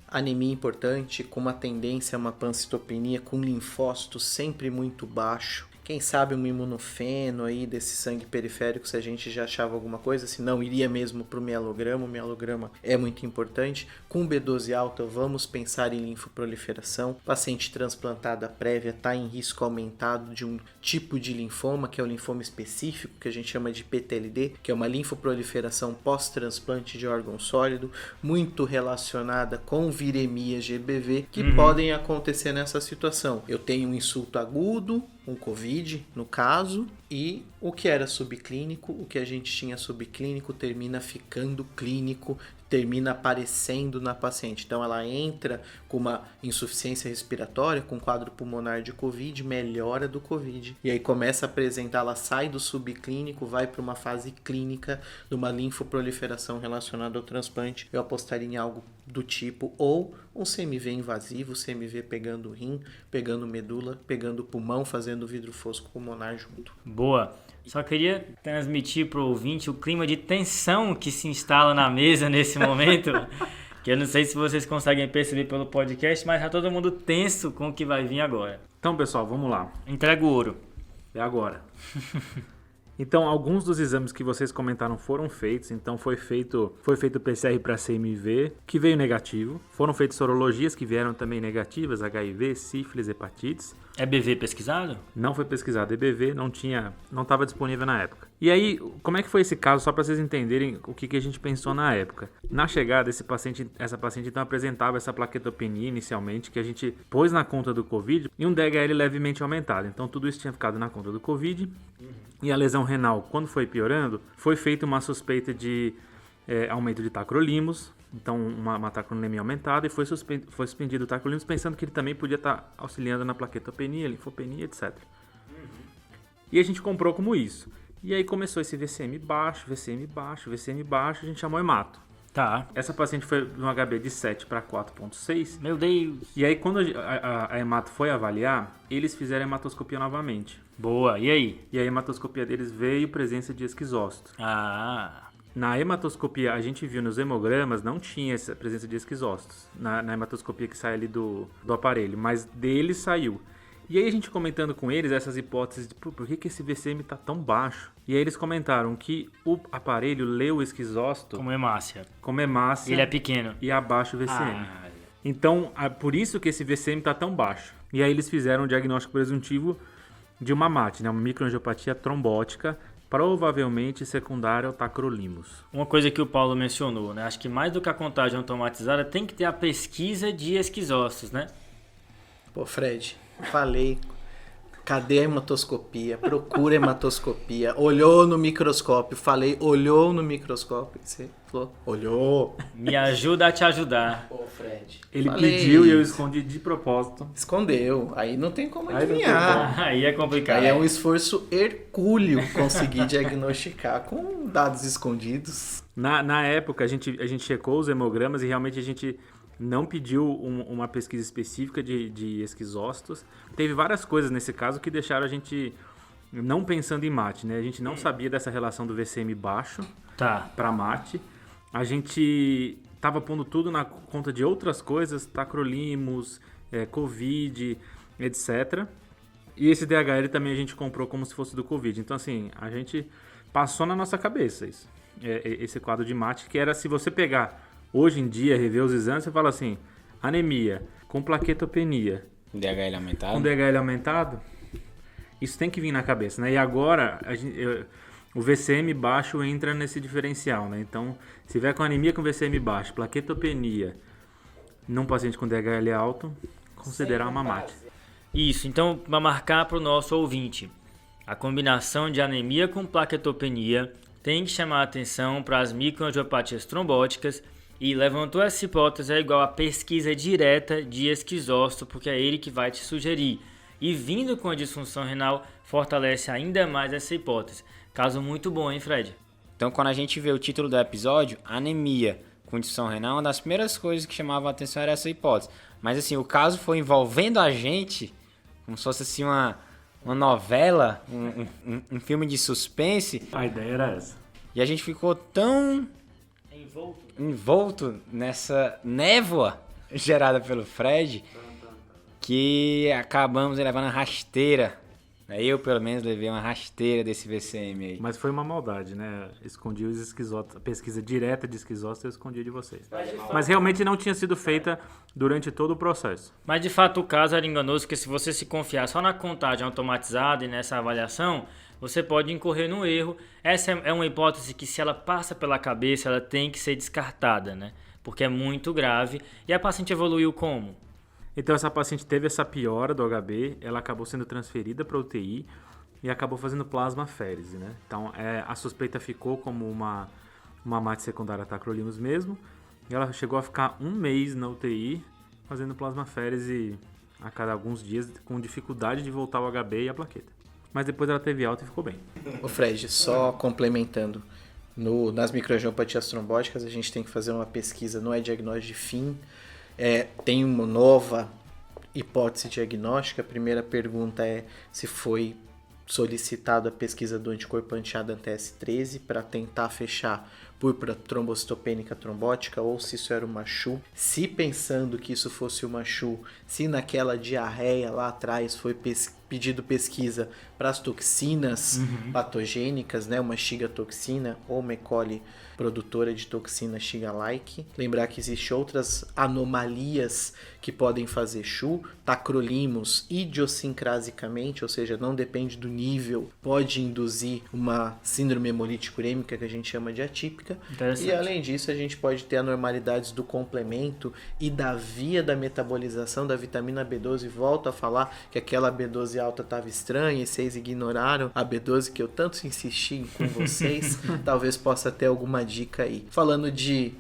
anemia importante, com uma tendência a uma pancitopenia, com linfócito sempre muito baixo. Quem sabe um imunofeno aí desse sangue periférico, se a gente já achava alguma coisa, se não, iria mesmo para o mielograma. O mielograma é muito importante. Com B12 alta, vamos pensar em linfoproliferação. Paciente transplantada prévia está em risco aumentado de um tipo de linfoma, que é o linfoma específico, que a gente chama de PTLD, que é uma linfoproliferação pós-transplante de órgão sólido, muito relacionada com viremia GBV, que podem acontecer nessa situação. Eu tenho um insulto agudo, um COVID, no caso, e o que era subclínico, o que a gente tinha subclínico termina ficando clínico, termina aparecendo na paciente. Então ela entra com uma insuficiência respiratória, com quadro pulmonar de COVID, melhora do COVID. E aí começa a apresentar, ela sai do subclínico, vai para uma fase clínica de uma linfoproliferação relacionada ao transplante. Eu apostaria em algo do tipo, ou um CMV invasivo, CMV pegando o rim, pegando medula, pegando o pulmão, fazendo vidro fosco pulmonar junto. Boa. Só queria transmitir para o ouvinte o clima de tensão que se instala na mesa nesse momento, que eu não sei se vocês conseguem perceber pelo podcast, mas tá todo mundo tenso com o que vai vir agora. Então, pessoal, vamos lá. Entrega o ouro. É agora. Então, alguns dos exames que vocês comentaram foram feitos. Então, foi feito PCR para CMV, que veio negativo. Foram feitas sorologias que vieram também negativas, HIV, sífilis, hepatites. EBV pesquisado? Não foi pesquisado. EBV não estava disponível na época. E aí, como é que foi esse caso? Só para vocês entenderem o que a gente pensou na época. Na chegada, essa paciente então apresentava essa plaquetopenia inicialmente, que a gente pôs na conta do COVID, e um DHL levemente aumentado. Então, tudo isso tinha ficado na conta do COVID. E a lesão renal, quando foi piorando, foi feita uma suspeita de aumento de tacrolimus, então uma tacronemia aumentada, e foi suspendido o tacrolimus, pensando que ele também podia estar auxiliando na plaquetopenia, linfopenia, etc. E a gente comprou como isso. E aí começou esse VCM baixo, a gente chamou hemato. Tá. Essa paciente foi de um HB de 7 para 4.6. Meu Deus. E aí quando a hemato foi avaliar, eles fizeram a hematoscopia novamente. Boa. E aí? E a hematoscopia deles veio presença de esquizócito. Ah. Na hematoscopia, a gente viu nos hemogramas, não tinha essa presença de esquizócitos. Na hematoscopia que sai ali do aparelho, mas deles saiu. E aí a gente comentando com eles essas hipóteses de por que esse VCM está tão baixo. E aí eles comentaram que o aparelho lê o esquizócito como hemácia. Ele é pequeno. E abaixo o VCM. Então, por isso que esse VCM está tão baixo. E aí eles fizeram um diagnóstico presuntivo de uma MAT, né? Uma microangiopatia trombótica, provavelmente secundária ao tacrolimus. Uma coisa que o Paulo mencionou, né? Acho que mais do que a contagem automatizada, tem que ter a pesquisa de esquizócitos, né? Pô, Fred, falei, cadê a hematoscopia? Procura a hematoscopia. Olhou no microscópio, olhou no microscópio. Você falou, olhou. Me ajuda a te ajudar. Pô, Fred. Ele pediu e eu escondi de propósito. Escondeu. Aí não tem como adivinhar. Aí é complicado. Aí é um esforço hercúleo conseguir diagnosticar com dados escondidos. Na época, a gente checou os hemogramas e realmente a gente não pediu uma pesquisa específica de esquizócitos. Teve várias coisas nesse caso que deixaram a gente não pensando em MAT, né? A gente não sabia dessa relação do VCM baixo para MAT. A gente estava pondo tudo na conta de outras coisas, tacrolimus, Covid, etc. E esse DHL também a gente comprou como se fosse do Covid. Então, assim, a gente passou na nossa cabeça isso. Esse quadro de mate, que era se você pegar hoje em dia, rever os exames, você fala assim, anemia com plaquetopenia, DHL aumentado? com DHL aumentado, isso tem que vir na cabeça, né? E agora, o VCM baixo entra nesse diferencial, né? Então, se vier com anemia com VCM baixo, plaquetopenia, num paciente com DHL alto, considerar uma mate. Isso, então, para marcar para o nosso ouvinte, a combinação de anemia com plaquetopenia tem que chamar a atenção para as microangiopatias trombóticas e levantou essa hipótese é igual a pesquisa direta de esquizóstomo, porque é ele que vai te sugerir. E vindo com a disfunção renal, fortalece ainda mais essa hipótese. Caso muito bom, hein, Fred? Então, quando a gente vê o título do episódio, anemia com disfunção renal, uma das primeiras coisas que chamavam a atenção era essa hipótese. Mas assim, o caso foi envolvendo a gente, como se fosse assim uma novela, um filme de suspense. A ideia era essa. E a gente ficou tão envolto nessa névoa gerada pelo Fred que acabamos levando a rasteira. Eu, pelo menos, levei uma rasteira desse VCM aí. Mas foi uma maldade, né? Escondi os esquizócitos, a pesquisa direta de esquizócitos eu escondi de vocês. Mas realmente não tinha sido feita durante todo o processo. Mas de fato o caso era enganoso, porque se você se confiar só na contagem automatizada e nessa avaliação, você pode incorrer no erro. Essa é uma hipótese que, se ela passa pela cabeça, ela tem que ser descartada, né? Porque é muito grave. E a paciente evoluiu como? Então essa paciente teve essa piora do HB, ela acabou sendo transferida para UTI e acabou fazendo plasmaférese, né? Então a suspeita ficou como uma mate secundária tacrolimus mesmo, e ela chegou a ficar 1 mês na UTI fazendo plasmaférese a cada alguns dias, com dificuldade de voltar ao HB e a plaqueta. Mas depois ela teve alta e ficou bem. Ô Fred, só complementando, nas microangiopatias trombóticas a gente tem que fazer uma pesquisa, não é diagnóstico de fim, tem uma nova hipótese diagnóstica. A primeira pergunta é se foi solicitado a pesquisa do anticorpo anti-ADAN-TS13 para tentar fechar púrpura trombocitopênica trombótica ou se isso era uma CHU. Se pensando que isso fosse uma CHU, se naquela diarreia lá atrás foi pedido pesquisa para as toxinas patogênicas, né, uma Shiga-toxina ou uma E. coli produtora de toxina Shiga-like. Lembrar que existem outras anomalias que podem fazer CHU, tacrolimus idiosincrasicamente, ou seja, não depende do nível, pode induzir uma síndrome hemolítica urêmica que a gente chama de atípica. E além disso, a gente pode ter anormalidades do complemento e da via da metabolização da vitamina B12. Volto a falar que aquela B12 alta estava estranha e vocês ignoraram a B12 que eu tanto insisti com vocês. Talvez possa ter alguma dica aí. Falando de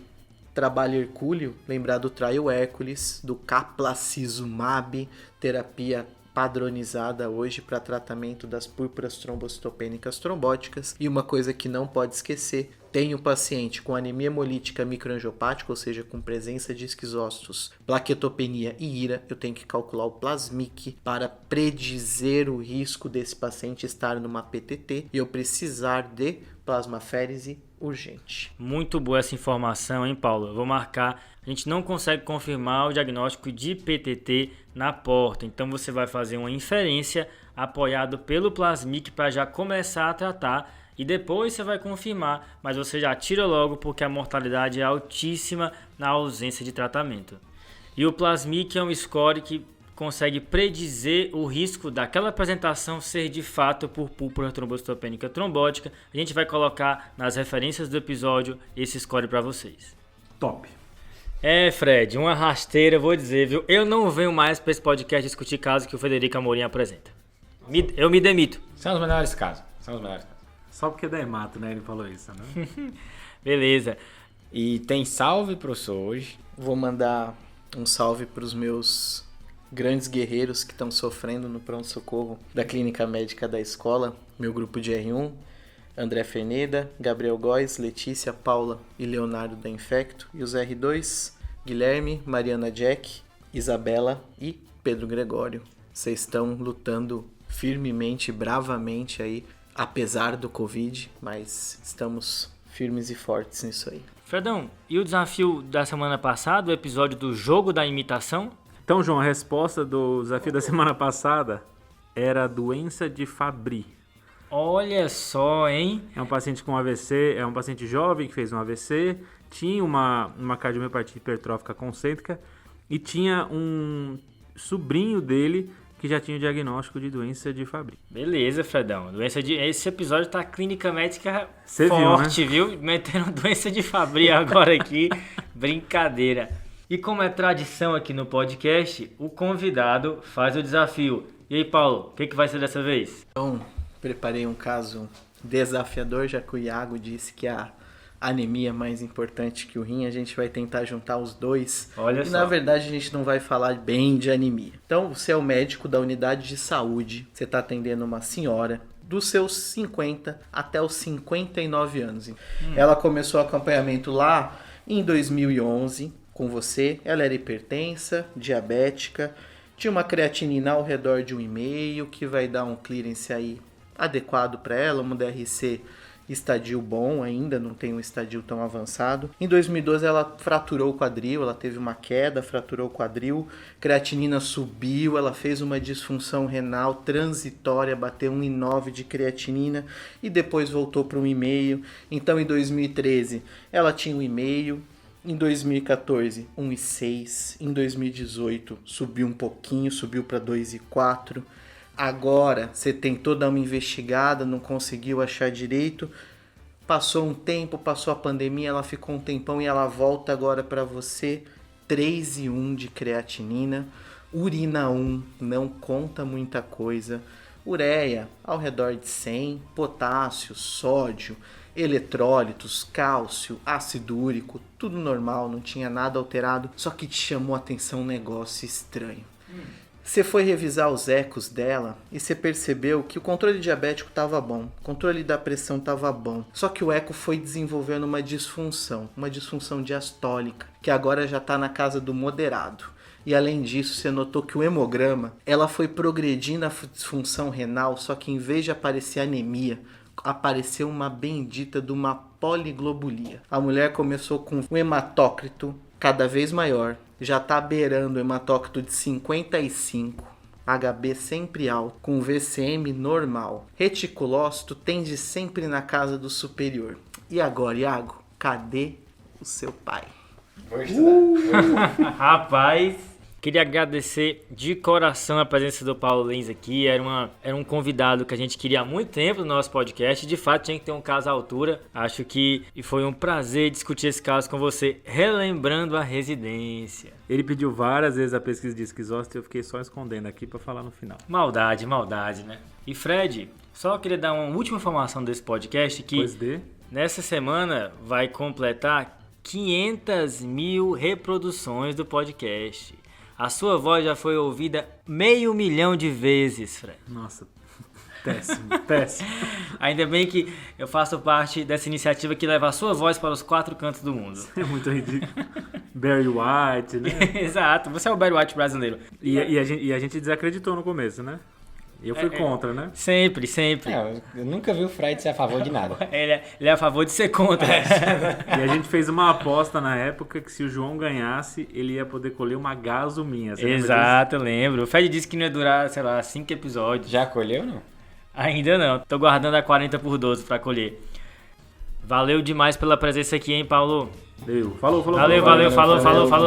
trabalho hercúleo, lembrar do Trial Hércules, do Caplacizumab, terapia padronizada hoje para tratamento das púrpuras trombocitopênicas trombóticas. E uma coisa que não pode esquecer, tem o paciente com anemia hemolítica microangiopática, ou seja, com presença de esquizócitos, plaquetopenia e IRA, eu tenho que calcular o plasmic para predizer o risco desse paciente estar numa PTT e eu precisar de plasmaférese urgente. Muito boa essa informação, hein, Paulo? Eu vou marcar. A gente não consegue confirmar o diagnóstico de PTT na porta, então você vai fazer uma inferência apoiado pelo plasmic para já começar a tratar e depois você vai confirmar, mas você já tira logo porque a mortalidade é altíssima na ausência de tratamento. E o plasmic é um score que consegue predizer o risco daquela apresentação ser de fato por púrpura trombocitopênica trombótica. A gente vai colocar nas referências do episódio esse score para vocês. Top! Fred, uma rasteira, vou dizer, viu? Eu não venho mais para esse podcast discutir casos que o Frederico Amorim apresenta. Eu me demito. São os melhores casos. Só porque é hemato, né? Ele falou isso, né? Beleza. E tem salve, professor, hoje? Vou mandar um salve para os meus grandes guerreiros que estão sofrendo no pronto-socorro da clínica médica da escola, meu grupo de R1, André Ferneda, Gabriel Góes, Letícia, Paula e Leonardo da Infecto, e os R2, Guilherme, Mariana Jack, Isabela e Pedro Gregório. Vocês estão lutando firmemente, bravamente aí, apesar do Covid, mas estamos firmes e fortes nisso aí. Fredão, e o desafio da semana passada, o episódio do jogo da imitação? Então, João, a resposta do desafio da semana passada era a doença de Fabry. Olha só, hein? É um paciente com AVC, é um paciente jovem que fez um AVC, tinha uma cardiomiopatia hipertrófica concêntrica e tinha um sobrinho dele que já tinha o diagnóstico de doença de Fabry. Beleza, Fredão. Esse episódio tá clínica médica Cê forte, viu, viu? Metendo doença de Fabry agora aqui. Brincadeira. E como é tradição aqui no podcast, o convidado faz o desafio. E aí, Paulo, o que vai ser dessa vez? Então, preparei um caso desafiador, já que o Iago disse que a anemia é mais importante que o rim, a gente vai tentar juntar os dois. Olha e só. Na verdade a gente não vai falar bem de anemia. Então, você é o médico da unidade de saúde, você está atendendo uma senhora dos seus 50 até os 59 anos. Ela começou o acompanhamento lá em 2011 com você, ela era hipertensa, diabética, tinha uma creatinina ao redor de 1,5, que vai dar um clearance aí adequado para ela, uma DRC estadio bom ainda, não tem um estadio tão avançado. Em 2012 ela fraturou o quadril, ela teve uma queda, fraturou o quadril, creatinina subiu, ela fez uma disfunção renal transitória, bateu 1,9 de creatinina e depois voltou para 1,5. Então em 2013 ela tinha 1,5. Em 2014, 1,6. Em 2018, subiu um pouquinho, subiu para 2,4. Agora, você tentou dar uma investigada, não conseguiu achar direito. Passou um tempo, passou a pandemia, ela ficou um tempão e ela volta agora para você. 3,1 de creatinina. Urina 1, não conta muita coisa. Ureia, ao redor de 100. Potássio, sódio, eletrólitos, cálcio, ácido úrico, tudo normal, não tinha nada alterado, só que te chamou a atenção um negócio estranho. Você foi revisar os ecos dela e você percebeu que o controle diabético estava bom, o controle da pressão estava bom, só que o eco foi desenvolvendo uma disfunção diastólica, que agora já está na casa do moderado. E além disso, você notou que o hemograma, ela foi progredindo a disfunção renal, só que em vez de aparecer anemia, apareceu uma bendita de uma poliglobulia. A mulher começou com um hematócrito cada vez maior, já está beirando o hematócrito de 55, HB sempre alto, com VCM normal. Reticulócito tende sempre na casa do superior. E agora, Iago, cadê o seu pai? Rapaz, queria agradecer de coração a presença do Paulo Lins aqui. Era um convidado que a gente queria há muito tempo no nosso podcast. De fato, tinha que ter um caso à altura. Acho que foi um prazer discutir esse caso com você, relembrando a residência. Ele pediu várias vezes a pesquisa de esquizócito e eu fiquei só escondendo aqui para falar no final. Maldade, né? E Fred, só queria dar uma última informação desse podcast que Pois de... nessa semana vai completar 500 mil reproduções do podcast. A sua voz já foi ouvida 500 mil de vezes, Fred. Nossa, péssimo. Ainda bem que eu faço parte dessa iniciativa que leva a sua voz para os 4 cantos do mundo. É muito ridículo. Barry White, né? Exato, você é o Barry White brasileiro. E a gente desacreditou no começo, né? Eu fui contra, né? Sempre. Eu nunca vi o Fred ser a favor de nada. Ele é a favor de ser contra. E a gente fez uma aposta na época que se o João ganhasse, ele ia poder colher uma gaso minha. Exato, eu lembro. O Fred disse que não ia durar, 5 episódios. Já colheu, não? Ainda não. Tô guardando a 40/12 pra colher. Valeu demais pela presença aqui, hein, Paulo? Valeu. Falou.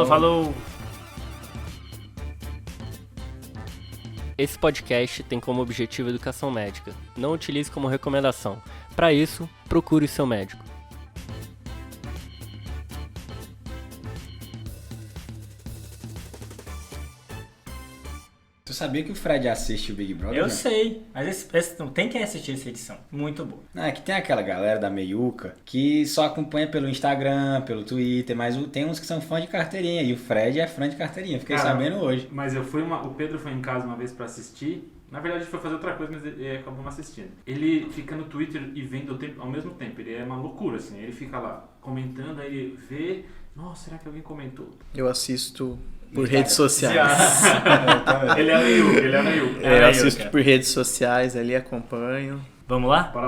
Falou. Esse podcast tem como objetivo educação médica. Não utilize como recomendação. Para isso, procure o seu médico. Tu sabia que o Fred assiste o Big Brother? Eu né? sei, mas não tem quem assistir essa edição. Muito boa. Não, é que tem aquela galera da meiuca que só acompanha pelo Instagram, pelo Twitter, mas tem uns que são fãs de carteirinha. E o Fred é fã de carteirinha, fiquei sabendo hoje. Mas o Pedro foi em casa uma vez pra assistir. Na verdade, ele foi fazer outra coisa, mas ele acabou não assistindo. Ele fica no Twitter e vendo ao mesmo tempo. Ele é uma loucura, assim. Ele fica lá comentando, aí ele vê... Nossa, será que alguém comentou? Eu assisto por redes sociais. Ele é meio. Eu assisto por redes sociais ali, acompanho. Vamos lá? Bora lá.